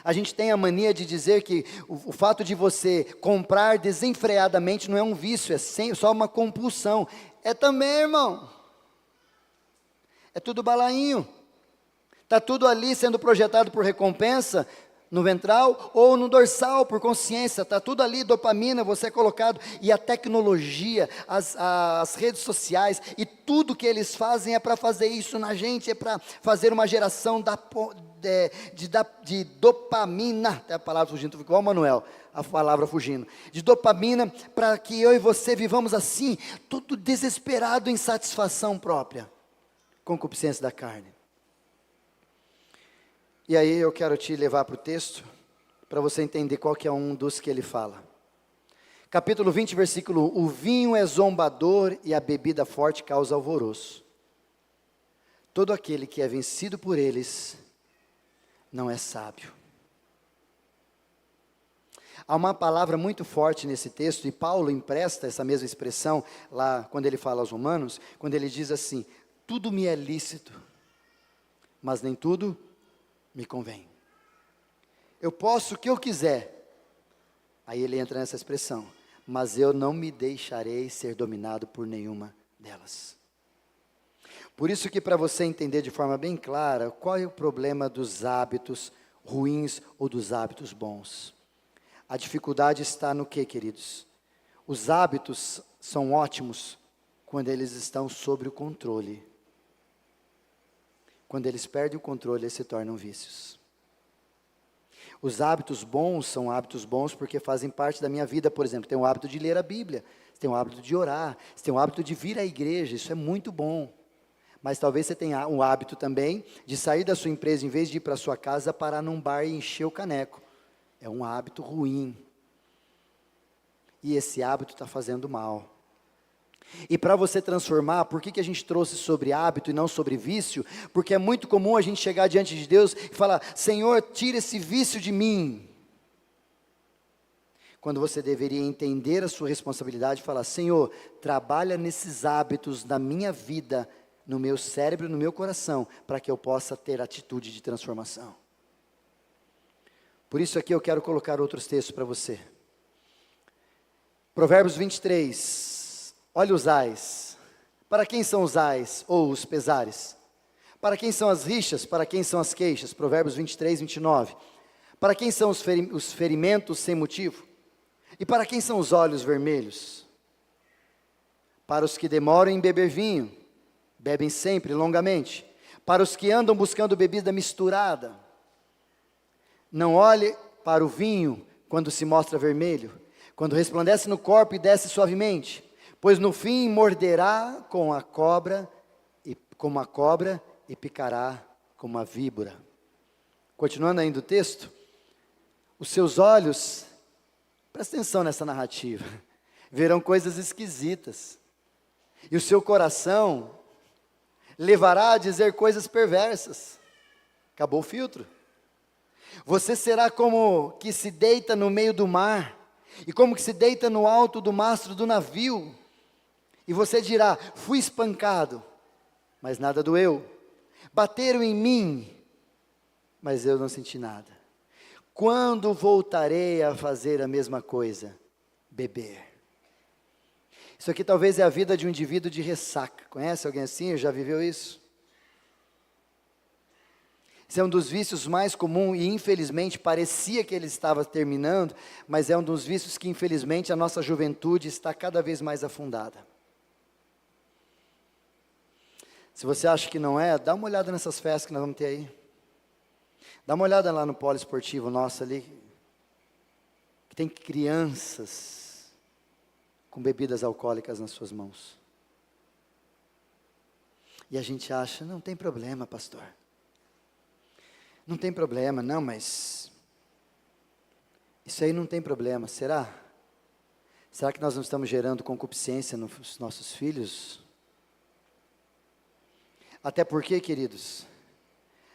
A gente tem a mania de dizer que o fato de você comprar desenfreadamente não é um vício, é só uma compulsão. É também, irmão. É tudo balainho. Está tudo ali sendo projetado por recompensa, no ventral ou no dorsal, por consciência. Está tudo ali, dopamina, você é colocado. E a tecnologia, as redes sociais, e tudo que eles fazem é para fazer isso na gente, é para fazer uma geração de dopamina. Até a palavra fugindo, igual o Manuel, a palavra fugindo. De dopamina, para que eu e você vivamos assim, tudo desesperado em satisfação própria. Concupiscência da carne. E aí eu quero te levar para o texto, para você entender qual que é um dos que ele fala. Capítulo 20, versículo 1. O vinho é zombador e a bebida forte causa alvoroço. Todo aquele que é vencido por eles não é sábio. Há uma palavra muito forte nesse texto, e Paulo empresta essa mesma expressão lá quando ele fala aos Romanos, quando ele diz assim: tudo me é lícito, mas nem tudo me convém. Eu posso o que eu quiser. Aí ele entra nessa expressão: mas eu não me deixarei ser dominado por nenhuma delas. Por isso que, para você entender de forma bem clara, qual é o problema dos hábitos ruins ou dos hábitos bons? A dificuldade está no quê, queridos? Os hábitos são ótimos quando eles estão sob o controle. Quando eles perdem o controle, eles se tornam vícios. Os hábitos bons são hábitos bons porque fazem parte da minha vida. Por exemplo, tenho o hábito de ler a Bíblia, tenho o hábito de orar, tenho o hábito de vir à igreja, isso é muito bom. Mas talvez você tenha um hábito também de sair da sua empresa, em vez de ir para a sua casa, parar num bar e encher o caneco. É um hábito ruim. E esse hábito está fazendo mal. E para você transformar, por que a gente trouxe sobre hábito e não sobre vício? Porque é muito comum a gente chegar diante de Deus e falar: Senhor, tira esse vício de mim. Quando você deveria entender a sua responsabilidade e falar: Senhor, trabalha nesses hábitos na minha vida, no meu cérebro, no meu coração, para que eu possa ter atitude de transformação. Por isso aqui eu quero colocar outros textos para você. Provérbios 23. Olha os ais. Para quem são os ais ou os pesares? Para quem são as rixas? Para quem são as queixas? Provérbios 23, 29. Para quem são os ferimentos sem motivo? E para quem são os olhos vermelhos? Para os que demoram em beber vinho, bebem sempre, longamente. Para os que andam buscando bebida misturada, não olhe para o vinho quando se mostra vermelho, quando resplandece no corpo e desce suavemente, pois no fim morderá como a cobra e picará como a víbora. Continuando ainda o texto, os seus olhos, presta atenção nessa narrativa, verão coisas esquisitas, e o seu coração levará a dizer coisas perversas. Acabou o filtro. Você será como que se deita no meio do mar, e como que se deita no alto do mastro do navio, e você dirá: fui espancado, mas nada doeu. Bateram em mim, mas eu não senti nada. Quando voltarei a fazer a mesma coisa? Beber. Isso aqui talvez é a vida de um indivíduo de ressaca. Conhece alguém assim? Já viveu isso? Esse é um dos vícios mais comuns e infelizmente parecia que ele estava terminando, mas é um dos vícios que infelizmente a nossa juventude está cada vez mais afundada. Se você acha que não é, dá uma olhada nessas festas que nós vamos ter aí. Dá uma olhada lá no polo esportivo nosso ali, que tem crianças com bebidas alcoólicas nas suas mãos. E a gente acha: não tem problema, pastor. Não tem problema, não, mas isso aí não tem problema, será? Será que nós não estamos gerando concupiscência nos nossos filhos? Até porque, queridos,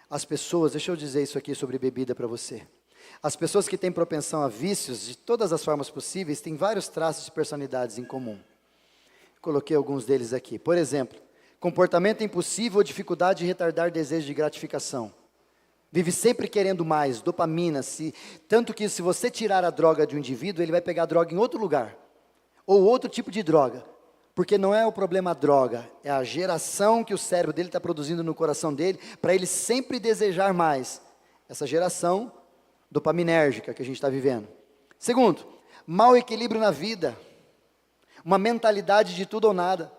as pessoas, deixa eu dizer isso aqui sobre bebida para você. As pessoas que têm propensão a vícios, de todas as formas possíveis, têm vários traços de personalidades em comum. Coloquei alguns deles aqui. Por exemplo, comportamento impulsivo ou dificuldade de retardar desejo de gratificação. Vive sempre querendo mais, dopamina, tanto que se você tirar a droga de um indivíduo, ele vai pegar a droga em outro lugar, ou outro tipo de droga, porque não é o problema a droga, é a geração que o cérebro dele está produzindo no coração dele, para ele sempre desejar mais, essa geração dopaminérgica que a gente está vivendo. Segundo, mau equilíbrio na vida, uma mentalidade de tudo ou nada.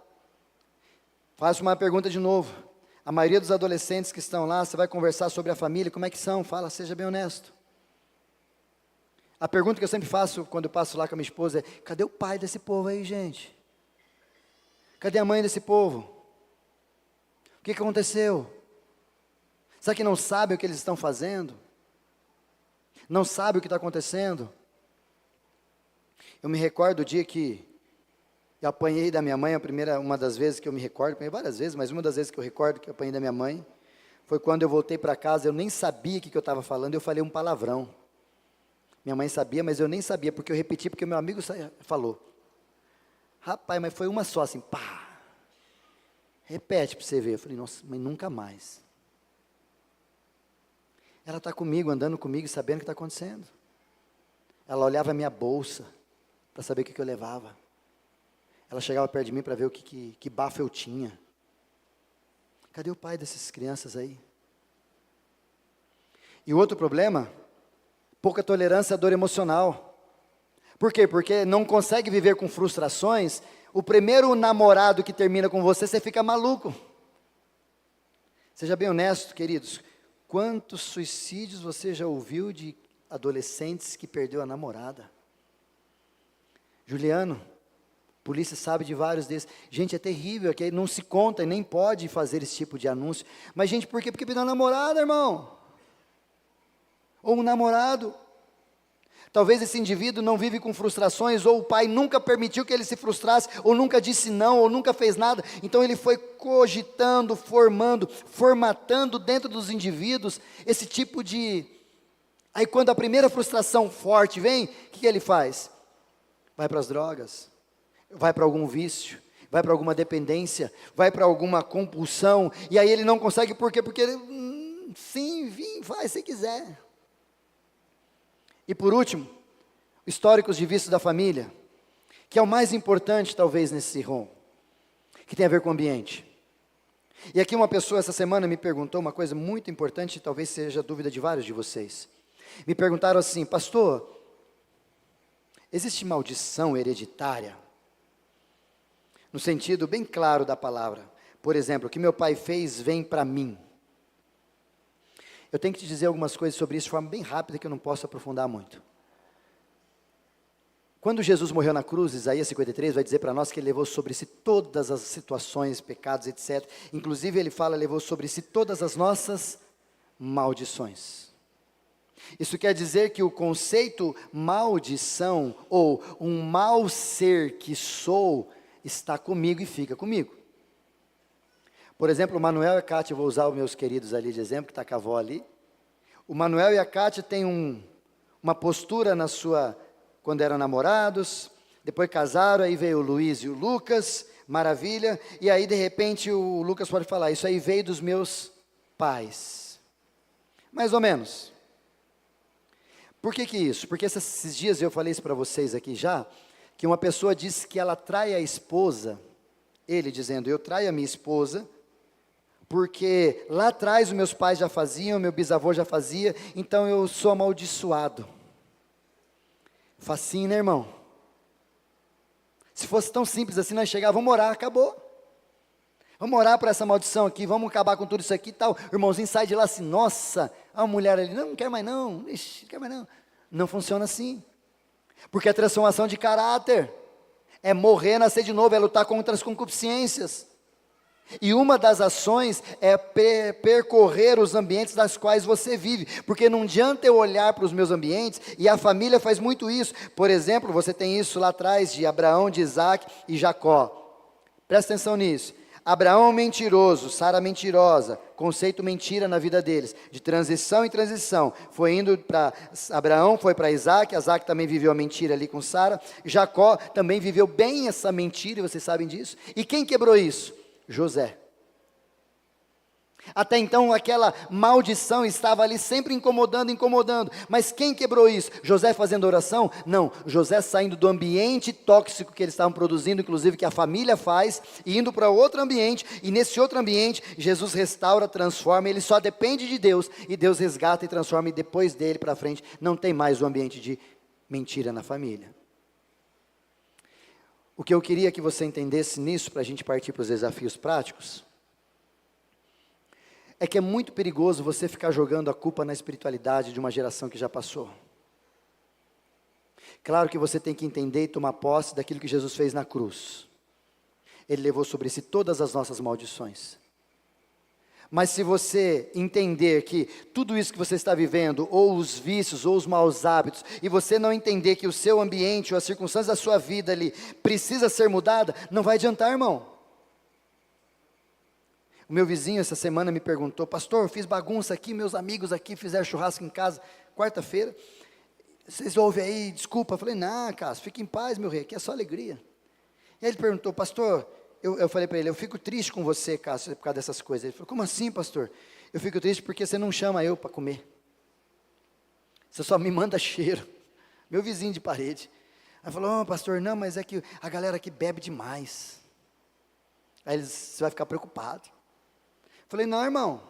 Faço uma pergunta de novo. A maioria dos adolescentes que estão lá, você vai conversar sobre a família, como é que são? Fala, seja bem honesto. A pergunta que eu sempre faço quando eu passo lá com a minha esposa é: cadê o pai desse povo aí, gente? Cadê a mãe desse povo? O que aconteceu? Será que não sabe o que eles estão fazendo? Não sabe o que está acontecendo? Eu me recordo do dia que eu apanhei da minha mãe, uma das vezes que eu me recordo, apanhei várias vezes, mas uma das vezes que eu recordo que eu apanhei da minha mãe, foi quando eu voltei para casa, eu nem sabia o que eu estava falando, eu falei um palavrão. Minha mãe sabia, mas eu nem sabia, porque eu repeti, porque o meu amigo falou. Rapaz, mas foi uma só, assim, pá. Repete para você ver. Eu falei, nossa, mas nunca mais. Ela está comigo, andando comigo, sabendo o que está acontecendo. Ela olhava a minha bolsa, para saber o que eu levava. Ela chegava perto de mim para ver que bafo eu tinha. Cadê o pai dessas crianças aí? E o outro problema, pouca tolerância à dor emocional. Por quê? Porque não consegue viver com frustrações. O primeiro namorado que termina com você, você fica maluco. Seja bem honesto, queridos. Quantos suicídios você já ouviu de adolescentes que perdeu a namorada? Juliano, a polícia sabe de vários desses. Gente, é terrível, é que não se conta e nem pode fazer esse tipo de anúncio. Mas, gente, por quê? Porque perdeu a namorada, irmão. Ou um namorado. Talvez esse indivíduo não vive com frustrações, ou o pai nunca permitiu que ele se frustrasse, ou nunca disse não, ou nunca fez nada. Então ele foi cogitando, formatando dentro dos indivíduos esse tipo de... Aí quando a primeira frustração forte vem, o que ele faz? Vai para as drogas, vai para algum vício, vai para alguma dependência, vai para alguma compulsão, e aí ele não consegue, por quê? Porque ele, sim, vai se quiser. E por último, históricos de vício da família, que é o mais importante talvez nesse ROM, que tem a ver com o ambiente. E aqui uma pessoa essa semana me perguntou uma coisa muito importante, talvez seja dúvida de vários de vocês. Me perguntaram assim, pastor, existe maldição hereditária? No sentido bem claro da palavra. Por exemplo, o que meu pai fez vem para mim. Eu tenho que te dizer algumas coisas sobre isso de forma bem rápida, que eu não posso aprofundar muito. Quando Jesus morreu na cruz, Isaías 53 vai dizer para nós que ele levou sobre si todas as situações, pecados, etc. Inclusive ele fala, levou sobre si todas as nossas maldições. Isso quer dizer que o conceito maldição, ou um mau ser que sou, está comigo e fica comigo. Por exemplo, o Manuel e a Kátia, vou usar os meus queridos ali de exemplo, que está com a avó ali. O Manuel e a Kátia têm uma postura na sua, quando eram namorados, depois casaram, aí veio o Luiz e o Lucas, maravilha, e aí de repente o Lucas pode falar, isso aí veio dos meus pais. Mais ou menos. Por que isso? Porque esses dias eu falei isso para vocês aqui já, que uma pessoa disse que ela trai a esposa, ele dizendo, eu traio a minha esposa, porque lá atrás os meus pais já faziam, meu bisavô já fazia, então eu sou amaldiçoado. Facinho, né, irmão? Se fosse tão simples assim, nós chegávamos, vamos orar, acabou. Vamos orar por essa maldição aqui, vamos acabar com tudo isso aqui e tal. O irmãozinho sai de lá assim, nossa, a mulher ali, não quer mais não, ixi, não quer mais não. Não funciona assim. Porque é transformação de caráter. É morrer, nascer de novo, é lutar contra as concupiscências. E uma das ações é percorrer os ambientes nas quais você vive, porque não adianta eu olhar para os meus ambientes, e a família faz muito isso. Por exemplo, você tem isso lá atrás de Abraão, de Isaac e Jacó. Presta atenção nisso. Abraão mentiroso, Sara mentirosa, conceito mentira na vida deles, de transição em transição, foi indo para Abraão, foi para Isaac também viveu a mentira ali com Sara, Jacó também viveu bem essa mentira, e vocês sabem disso, e quem quebrou isso? José. Até então aquela maldição estava ali sempre incomodando, mas quem quebrou isso? José fazendo oração? Não, José saindo do ambiente tóxico que eles estavam produzindo, inclusive que a família faz, e indo para outro ambiente, e nesse outro ambiente, Jesus restaura, transforma, ele só depende de Deus, e Deus resgata e transforma, e depois dele para frente, não tem mais o ambiente de mentira na família. O que eu queria que você entendesse nisso, para a gente partir para os desafios práticos, é que é muito perigoso você ficar jogando a culpa na espiritualidade de uma geração que já passou. Claro que você tem que entender e tomar posse daquilo que Jesus fez na cruz. Ele levou sobre si todas as nossas maldições. Mas se você entender que tudo isso que você está vivendo, ou os vícios, ou os maus hábitos, e você não entender que o seu ambiente, ou as circunstâncias da sua vida ali, precisa ser mudada, não vai adiantar, irmão. O meu vizinho essa semana me perguntou: pastor, eu fiz bagunça aqui, meus amigos aqui fizeram churrasco em casa, quarta-feira, vocês ouvem aí, desculpa. Eu falei: não, Cássio, fique em paz, meu rei, aqui é só alegria. E aí ele perguntou: pastor, eu falei para ele: eu fico triste com você, Cássio, por causa dessas coisas. Ele falou: como assim, pastor? Eu fico triste porque você não chama eu para comer, você só me manda cheiro. Meu vizinho de parede. Aí falou: oh, pastor, não, mas é que a galera aqui bebe demais. Aí você vai ficar preocupado. Falei: não, irmão,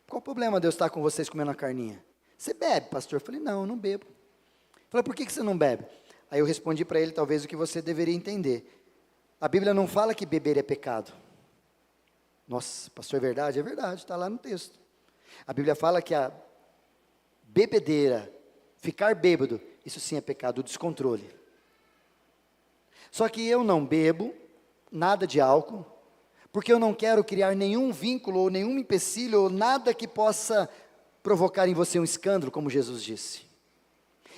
qual o problema de eu estar com vocês comendo a carninha? Você bebe, pastor? Falei: não, eu não bebo. Falei: por que você não bebe? Aí eu respondi para ele talvez o que você deveria entender. A Bíblia não fala que beber é pecado. Nossa, pastor, é verdade? É verdade, está lá no texto. A Bíblia fala que a bebedeira, ficar bêbado, isso sim é pecado, o descontrole. Só que eu não bebo nada de álcool, porque eu não quero criar nenhum vínculo, ou nenhum empecilho, ou nada que possa provocar em você um escândalo, como Jesus disse.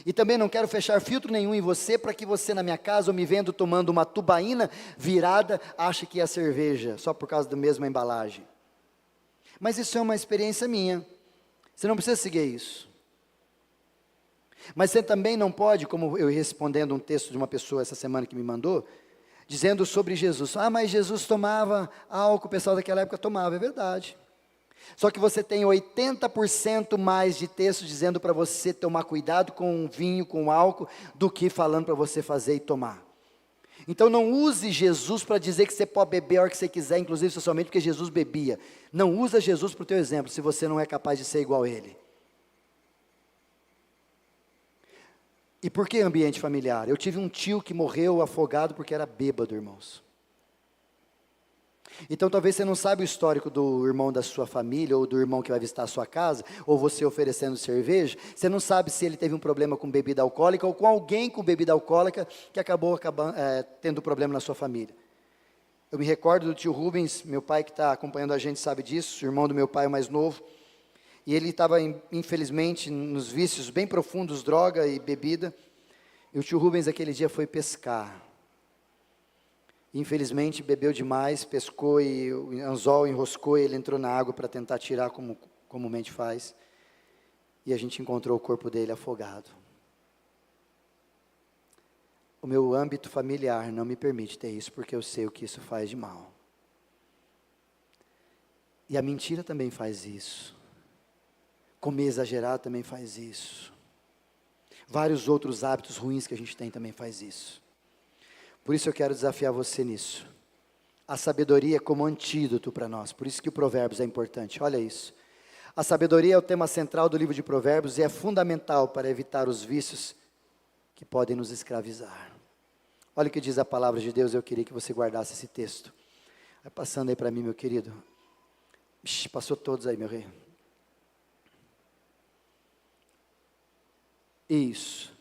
E também não quero fechar filtro nenhum em você, para que você na minha casa, ou me vendo tomando uma tubaína virada, ache que é cerveja, só por causa da mesma embalagem. Mas isso é uma experiência minha, você não precisa seguir isso. Mas você também não pode, como eu respondendo um texto de uma pessoa essa semana que me mandou, dizendo sobre Jesus: ah, mas Jesus tomava álcool, o pessoal daquela época tomava, é verdade. Só que você tem 80% mais de texto dizendo para você tomar cuidado com vinho, com álcool, do que falando para você fazer e tomar. Então não use Jesus para dizer que você pode beber a hora que você quiser, inclusive socialmente, porque Jesus bebia. Não usa Jesus para o teu exemplo, se você não é capaz de ser igual a ele. E por que ambiente familiar? Eu tive um tio que morreu afogado porque era bêbado, irmãos. Então talvez você não saiba o histórico do irmão da sua família, ou do irmão que vai visitar a sua casa, ou você oferecendo cerveja. Você não sabe se ele teve um problema com bebida alcoólica, ou com alguém com bebida alcoólica, que acabou tendo problema na sua família. Eu me recordo do tio Rubens, meu pai que está acompanhando a gente sabe disso, o irmão do meu pai o mais novo. E ele estava, infelizmente, nos vícios bem profundos, droga e bebida. E o tio Rubens, aquele dia, foi pescar. Infelizmente, bebeu demais, pescou e o anzol enroscou e ele entrou na água para tentar tirar, como comumente faz. E a gente encontrou o corpo dele afogado. O meu âmbito familiar não me permite ter isso, porque eu sei o que isso faz de mal. E a mentira também faz isso. Comer exagerado também faz isso. Vários outros hábitos ruins que a gente tem também faz isso. Por isso eu quero desafiar você nisso. A sabedoria é como antídoto para nós. Por isso que o Provérbios é importante. Olha isso. A sabedoria é o tema central do livro de Provérbios e é fundamental para evitar os vícios que podem nos escravizar. Olha o que diz a palavra de Deus. Eu queria que você guardasse esse texto. Vai passando aí para mim, meu querido. Passou todos aí, meu rei. Isso.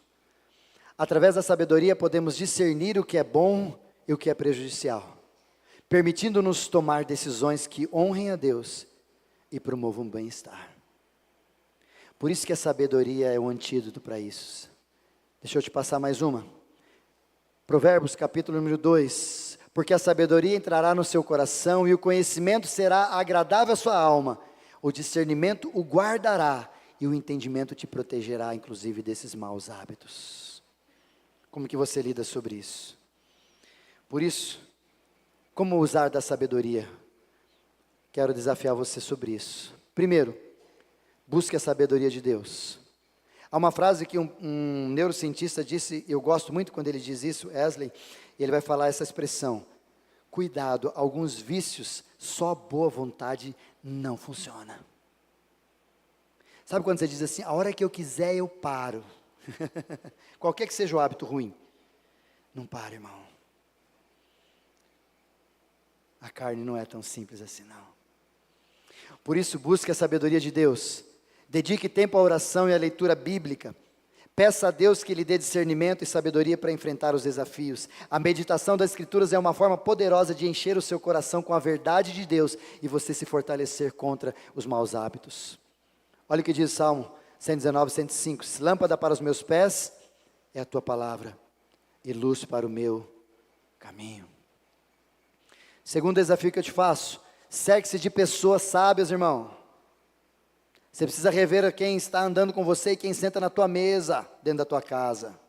Através da sabedoria podemos discernir o que é bom e o que é prejudicial. permitindo-nos tomar decisões que honrem a Deus e promovam o bem-estar. Por isso que a sabedoria é o antídoto para isso. Deixa eu te passar mais uma. Provérbios capítulo número 2. Porque a sabedoria entrará no seu coração e o conhecimento será agradável à sua alma. O discernimento o guardará e o entendimento te protegerá, inclusive, desses maus hábitos. Como que você lida sobre isso? Por isso, como usar da sabedoria? Quero desafiar você sobre isso. Primeiro, busque a sabedoria de Deus. Há uma frase que um neurocientista disse, eu gosto muito quando ele diz isso, Wesley, e ele vai falar essa expressão: cuidado, alguns vícios, só boa vontade não funciona. Sabe quando você diz assim, a hora que eu quiser eu paro. Qualquer que seja o hábito ruim, não para, irmão. A carne não é tão simples assim, não. Por isso, busque a sabedoria de Deus. Dedique tempo à oração e à leitura bíblica. Peça a Deus que lhe dê discernimento e sabedoria para enfrentar os desafios. A meditação das Escrituras é uma forma poderosa de encher o seu coração com a verdade de Deus e você se fortalecer contra os maus hábitos. Olha o que diz o Salmo 119, 105. Lâmpada para os meus pés é a tua palavra e luz para o meu caminho. Segundo desafio que eu te faço, cerque-se de pessoas sábias, irmão. Você precisa rever quem está andando com você e quem senta na tua mesa, dentro da tua casa.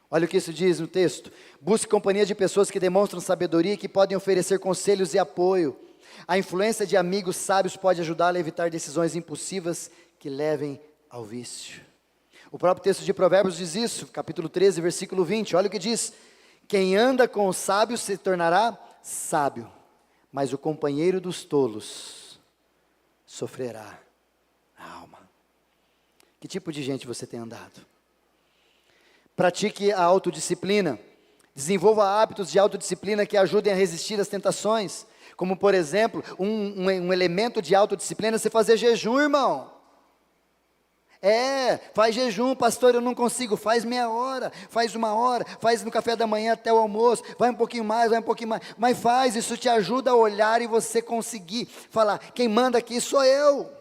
Olha o que isso diz no texto. Busque companhia de pessoas que demonstram sabedoria e que podem oferecer conselhos e apoio. A influência de amigos sábios pode ajudá-lo a evitar decisões impulsivas que levem ao vício. O próprio texto de Provérbios diz isso, capítulo 13, versículo 20. Olha o que diz. Quem anda com os sábios se tornará sábio, mas o companheiro dos tolos sofrerá a alma. Que tipo de gente você tem andado? Pratique a autodisciplina. Desenvolva hábitos de autodisciplina que ajudem a resistir às tentações. Como, por exemplo, um elemento de autodisciplina é você fazer jejum, irmão. Faz jejum, pastor, eu não consigo. Faz meia hora, faz uma hora, faz no café da manhã até o almoço. Vai um pouquinho mais, Mas faz, isso te ajuda a olhar e você conseguir falar, quem manda aqui sou eu.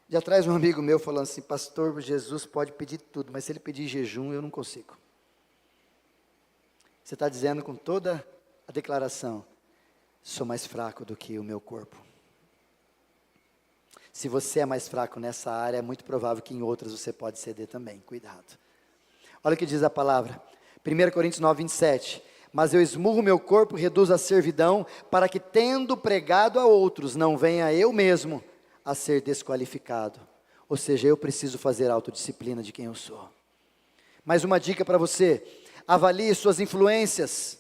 Já traz um amigo meu falando assim, pastor, Jesus pode pedir tudo, mas se ele pedir jejum, eu não consigo. Você está dizendo com toda a declaração, sou mais fraco do que o meu corpo. Se você é mais fraco nessa área, é muito provável que em outras você pode ceder também, cuidado. Olha o que diz a palavra, 1 Coríntios 9, 27. Mas eu esmurro meu corpo e reduzo a servidão, para que tendo pregado a outros, não venha eu mesmo a ser desqualificado. Ou seja, eu preciso fazer autodisciplina de quem eu sou. Mais uma dica para você, avalie suas influências.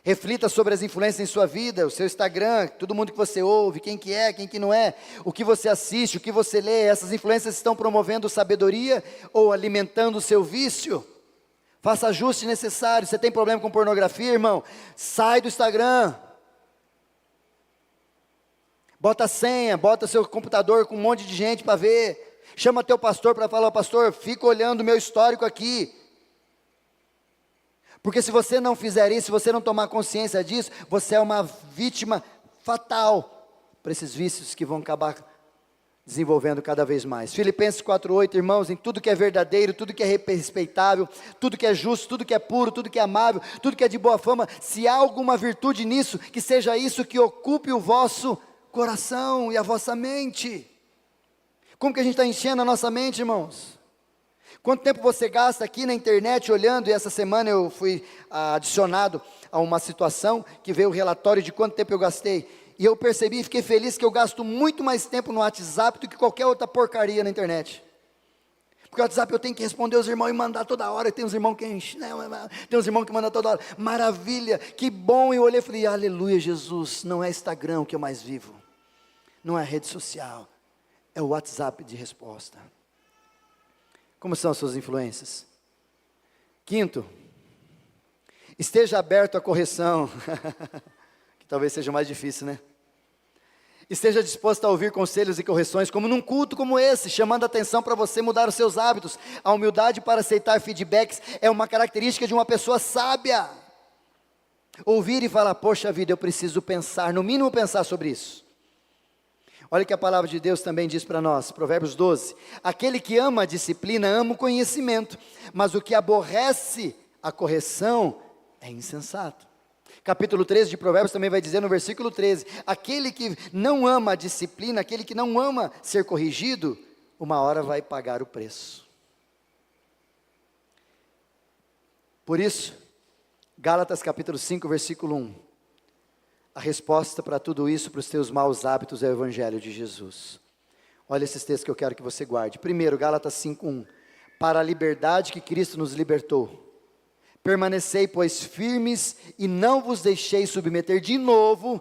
Reflita sobre as influências em sua vida, o seu Instagram, todo mundo que você ouve, quem que é, quem que não é, o que você assiste, o que você lê, essas influências estão promovendo sabedoria ou alimentando o seu vício? Faça ajuste necessário. Você tem problema com pornografia, irmão? Sai do Instagram. Bota a senha, bota seu computador com um monte de gente para ver. Chama teu pastor para falar, pastor, fica olhando o meu histórico aqui. Porque se você não fizer isso, se você não tomar consciência disso, você é uma vítima fatal para esses vícios que vão acabar desenvolvendo cada vez mais. Filipenses 4:8, irmãos, em tudo que é verdadeiro, tudo que é respeitável, tudo que é justo, tudo que é puro, tudo que é amável, tudo que é de boa fama, se há alguma virtude nisso, que seja isso que ocupe o vosso coração e a vossa mente. Como que a gente está enchendo a nossa mente, irmãos? Quanto tempo você gasta aqui na internet olhando, e essa semana eu fui adicionado a uma situação que veio o relatório de quanto tempo eu gastei, e eu percebi e fiquei feliz que eu gasto muito mais tempo no WhatsApp do que qualquer outra porcaria na internet. Porque o WhatsApp eu tenho que responder os irmãos e mandar toda hora, tem uns irmãos que enchem, tem uns irmãos que mandam toda hora, maravilha, que bom, e eu olhei e falei, aleluia Jesus, não é Instagram o que eu mais vivo, não é rede social, é o WhatsApp de resposta. Como são as suas influências? Quinto, esteja aberto à correção, que talvez seja mais difícil, né? Esteja disposto a ouvir conselhos e correções, como num culto como esse, chamando a atenção para você mudar os seus hábitos. A humildade para aceitar feedbacks é uma característica de uma pessoa sábia. Ouvir e falar, poxa vida, eu preciso pensar, no mínimo pensar sobre isso. Olha o que a palavra de Deus também diz para nós, Provérbios 12. Aquele que ama a disciplina, ama o conhecimento, mas o que aborrece a correção é insensato. Capítulo 13 de Provérbios também vai dizer no versículo 13, aquele que não ama a disciplina, aquele que não ama ser corrigido, uma hora vai pagar o preço. Por isso, Gálatas capítulo 5, versículo 1, a resposta para tudo isso, para os teus maus hábitos, é o Evangelho de Jesus. Olha esses textos que eu quero que você guarde. Primeiro, Gálatas 5, 1, para a liberdade que Cristo nos libertou, permanecei, pois, firmes, e não vos deixei submeter de novo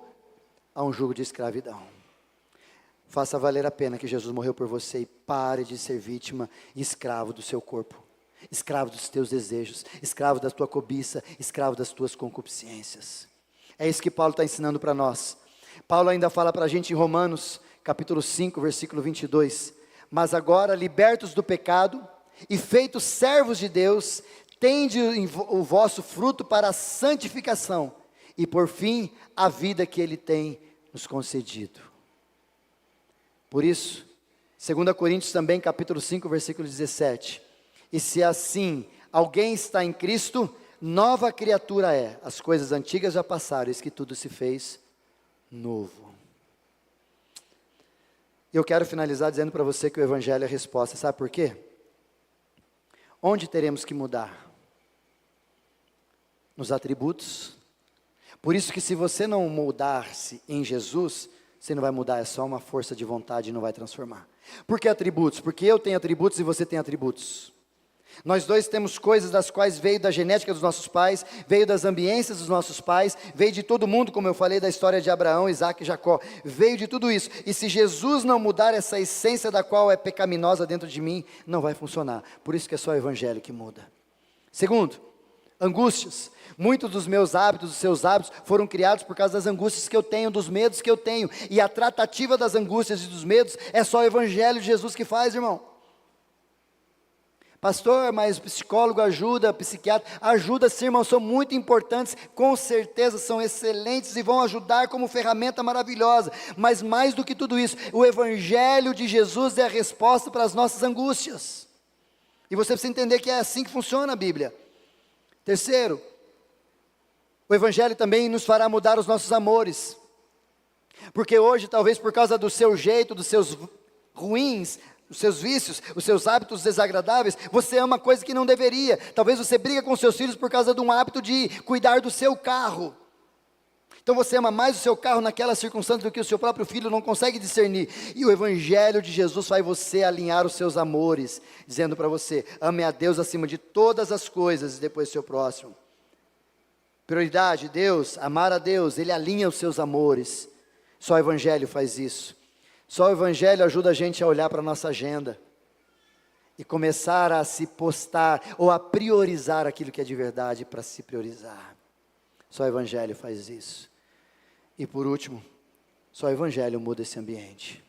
a um jugo de escravidão. Faça valer a pena que Jesus morreu por você, e pare de ser vítima e escravo do seu corpo, escravo dos teus desejos, escravo da tua cobiça, escravo das tuas concupiscências. É isso que Paulo está ensinando para nós. Paulo ainda fala para a gente em Romanos, capítulo 5, versículo 22, mas agora, libertos do pecado, e feitos servos de Deus, tende o vosso fruto para a santificação, e por fim, a vida que Ele tem nos concedido. Por isso, 2 Coríntios também, capítulo 5, versículo 17, e se assim alguém está em Cristo, nova criatura é, as coisas antigas já passaram, eis que tudo se fez novo. Eu quero finalizar dizendo para você que o Evangelho é a resposta, sabe por quê? Onde teremos que mudar? Nos atributos. Por isso que se você não moldar-se em Jesus, você não vai mudar, é só uma força de vontade e não vai transformar. Por que atributos? Porque eu tenho atributos e você tem atributos. Nós dois temos coisas das quais veio da genética dos nossos pais, veio das ambiências dos nossos pais, veio de todo mundo, como eu falei da história de Abraão, Isaac e Jacó, veio de tudo isso. E se Jesus não mudar essa essência da qual é pecaminosa dentro de mim, não vai funcionar. Por isso que é só o Evangelho que muda. Segundo, angústias. Muitos dos meus hábitos, dos seus hábitos, foram criados por causa das angústias que eu tenho, dos medos que eu tenho. E a tratativa das angústias e dos medos é só o Evangelho de Jesus que faz, irmão. Pastor, mas psicólogo ajuda, psiquiatra ajuda sim, irmão, são muito importantes, com certeza são excelentes e vão ajudar como ferramenta maravilhosa. Mas mais do que tudo isso, o Evangelho de Jesus é a resposta para as nossas angústias. E você precisa entender que é assim que funciona a Bíblia. Terceiro, o Evangelho também nos fará mudar os nossos amores, porque hoje, talvez por causa do seu jeito, dos seus ruins, os seus vícios, os seus hábitos desagradáveis, você ama coisa que não deveria. Talvez você briga com seus filhos por causa de um hábito de cuidar do seu carro. Então você ama mais o seu carro naquela circunstância do que o seu próprio filho não consegue discernir. E o Evangelho de Jesus faz você alinhar os seus amores, dizendo para você, ame a Deus acima de todas as coisas e depois seu próximo. Prioridade, Deus, amar a Deus, Ele alinha os seus amores. Só o Evangelho faz isso. Só o Evangelho ajuda a gente a olhar para a nossa agenda e começar a se postar ou a priorizar aquilo que é de verdade para se priorizar. Só o Evangelho faz isso. E por último, só o Evangelho muda esse ambiente.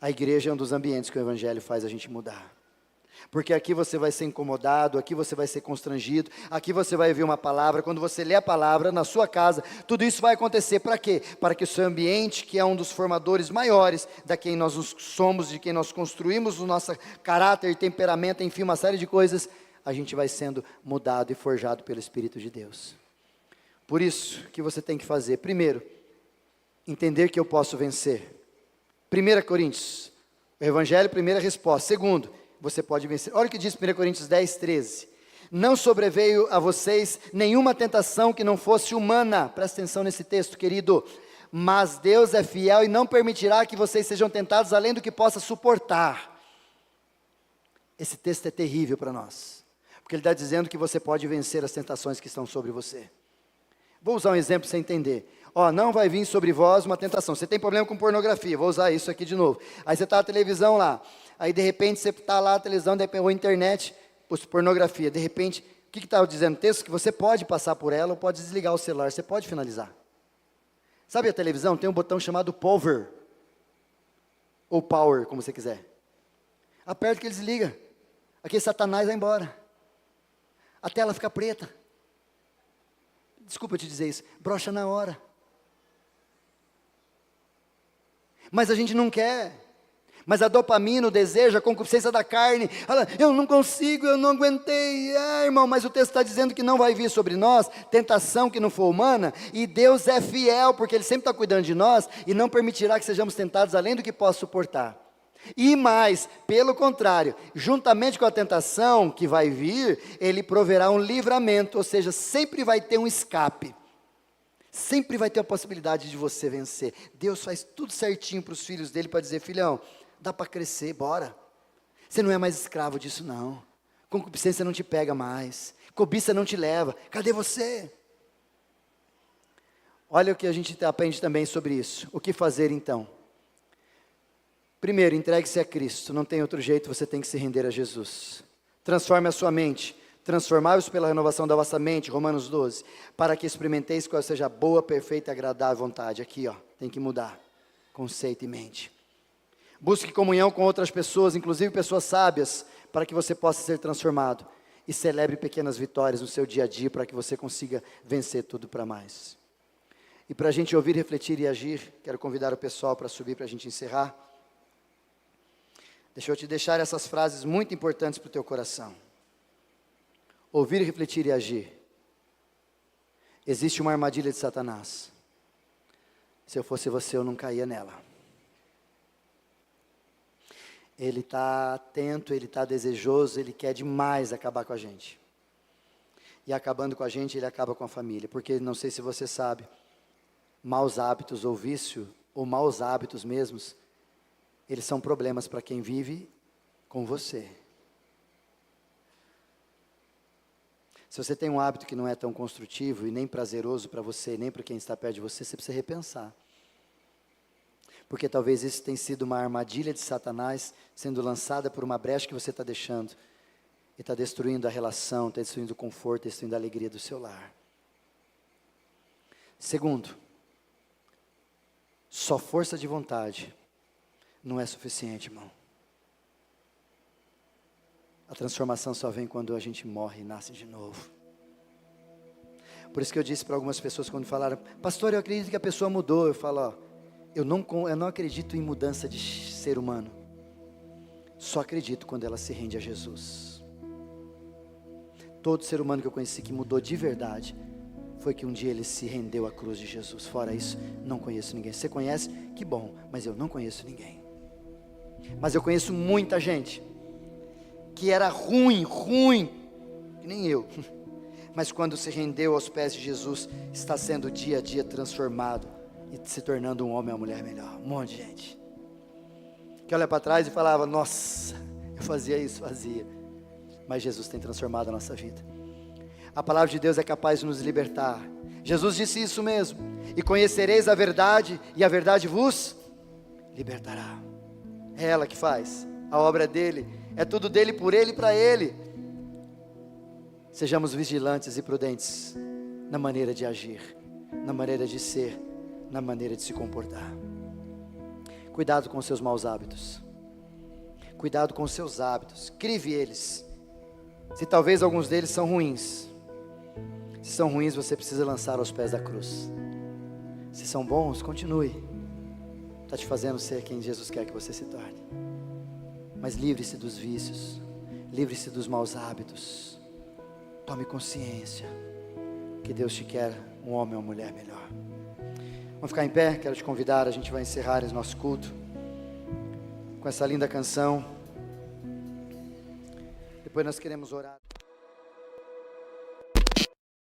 A igreja é um dos ambientes que o Evangelho faz a gente mudar. Porque aqui você vai ser incomodado, aqui você vai ser constrangido, aqui você vai ouvir uma palavra, quando você lê a palavra na sua casa, tudo isso vai acontecer para quê? Para que o seu ambiente, que é um dos formadores maiores da quem nós somos, de quem nós construímos o nosso caráter, temperamento, enfim, uma série de coisas, a gente vai sendo mudado e forjado pelo Espírito de Deus. Por isso, o que você tem que fazer? Primeiro, entender que eu posso vencer. 1 Coríntios, o Evangelho, primeira resposta. Segundo, você pode vencer. Olha o que diz 1 Coríntios 10, 13. Não sobreveio a vocês nenhuma tentação que não fosse humana. Presta atenção nesse texto, querido. Mas Deus é fiel e não permitirá que vocês sejam tentados além do que possa suportar. Esse texto é terrível para nós. Porque ele está dizendo que você pode vencer as tentações que estão sobre você. Vou usar um exemplo para você entender. Não vai vir sobre vós uma tentação. Você tem problema com pornografia, vou usar isso aqui de novo. Aí você está na televisão lá. Aí de repente você está lá na televisão, ou internet, pornografia. De repente, o que está dizendo o texto? Que você pode passar por ela ou pode desligar o celular, você pode finalizar. Sabe a televisão? Tem um botão chamado power. Ou power, como você quiser. Aperta que ele desliga. Aquele Satanás vai embora. A tela fica preta. desculpa eu te dizer isso, brocha na hora. Mas a gente não quer. Mas a dopamina, o desejo, a concupiscência da carne, ela, eu não consigo, eu não aguentei. Irmão, mas o texto está dizendo que não vai vir sobre nós tentação que não for humana, e Deus é fiel, porque Ele sempre está cuidando de nós, e não permitirá que sejamos tentados além do que possa suportar. E mais, pelo contrário, juntamente com a tentação que vai vir, Ele proverá um livramento, ou seja, sempre vai ter um escape. Sempre vai ter a possibilidade de você vencer. Deus faz tudo certinho para os filhos dele, para dizer, filhão, dá para crescer, bora. Você não é mais escravo disso não. Concupiscência não te pega mais. Cobiça não te leva. Cadê você? Olha o que a gente aprende também sobre isso. O que fazer então? Primeiro, entregue-se a Cristo. Não tem outro jeito, você tem que se render a Jesus. Transforme a sua mente. Transformai-vos pela renovação da vossa mente, Romanos 12, para que experimenteis qual seja a boa, perfeita e agradável vontade. Aqui, tem que mudar conceito e mente. Busque comunhão com outras pessoas, inclusive pessoas sábias, para que você possa ser transformado. E celebre pequenas vitórias no seu dia a dia, para que você consiga vencer tudo para mais. E para a gente ouvir, refletir e agir, quero convidar o pessoal para subir, para a gente encerrar. Deixa eu te deixar essas frases muito importantes para o teu coração. Ouvir, refletir e agir. Existe uma armadilha de Satanás. Se eu fosse você, eu não caía nela. Ele está atento, ele está desejoso, ele quer demais acabar com a gente. E acabando com a gente, ele acaba com a família. Porque, não sei se você sabe, maus hábitos ou vício, ou maus hábitos mesmos, eles são problemas para quem vive com você. Se você tem um hábito que não é tão construtivo e nem prazeroso para você, nem para quem está perto de você, você precisa repensar. Porque talvez isso tenha sido uma armadilha de Satanás, sendo lançada por uma brecha que você está deixando. E está destruindo a relação, está destruindo o conforto, está destruindo a alegria do seu lar. Segundo, só força de vontade não é suficiente, irmão. A transformação só vem quando a gente morre e nasce de novo. Por isso que eu disse para algumas pessoas quando falaram, pastor, eu acredito que a pessoa mudou. Eu falo, eu não acredito em mudança de ser humano. Só acredito quando ela se rende a Jesus. Todo ser humano que eu conheci que mudou de verdade, foi que um dia ele se rendeu à cruz de Jesus. Fora isso, não conheço ninguém. Você conhece? Que bom, mas eu não conheço ninguém. Mas eu conheço muita gente que era ruim, que nem eu, mas quando se rendeu aos pés de Jesus, está sendo dia a dia transformado, e se tornando um homem ou uma mulher melhor. Um monte de gente, que olha para trás e falava, nossa, eu fazia isso, mas Jesus tem transformado a nossa vida. A palavra de Deus é capaz de nos libertar. Jesus disse isso mesmo, e conhecereis a verdade, e a verdade vos libertará. É ela que faz, a obra é dele, é tudo dele, por ele e para ele. Sejamos vigilantes e prudentes na maneira de agir, na maneira de ser, na maneira de se comportar. Cuidado com os seus maus hábitos. Cuidado com os seus hábitos. Crive eles. Se talvez alguns deles são ruins. Se são ruins, você precisa lançar aos pés da cruz. Se são bons, continue. Está te fazendo ser quem Jesus quer que você se torne. Mas livre-se dos vícios, livre-se dos maus hábitos. Tome consciência que Deus te quer um homem ou uma mulher melhor. Vamos ficar em pé, quero te convidar, a gente vai encerrar esse nosso culto com essa linda canção. Depois nós queremos orar.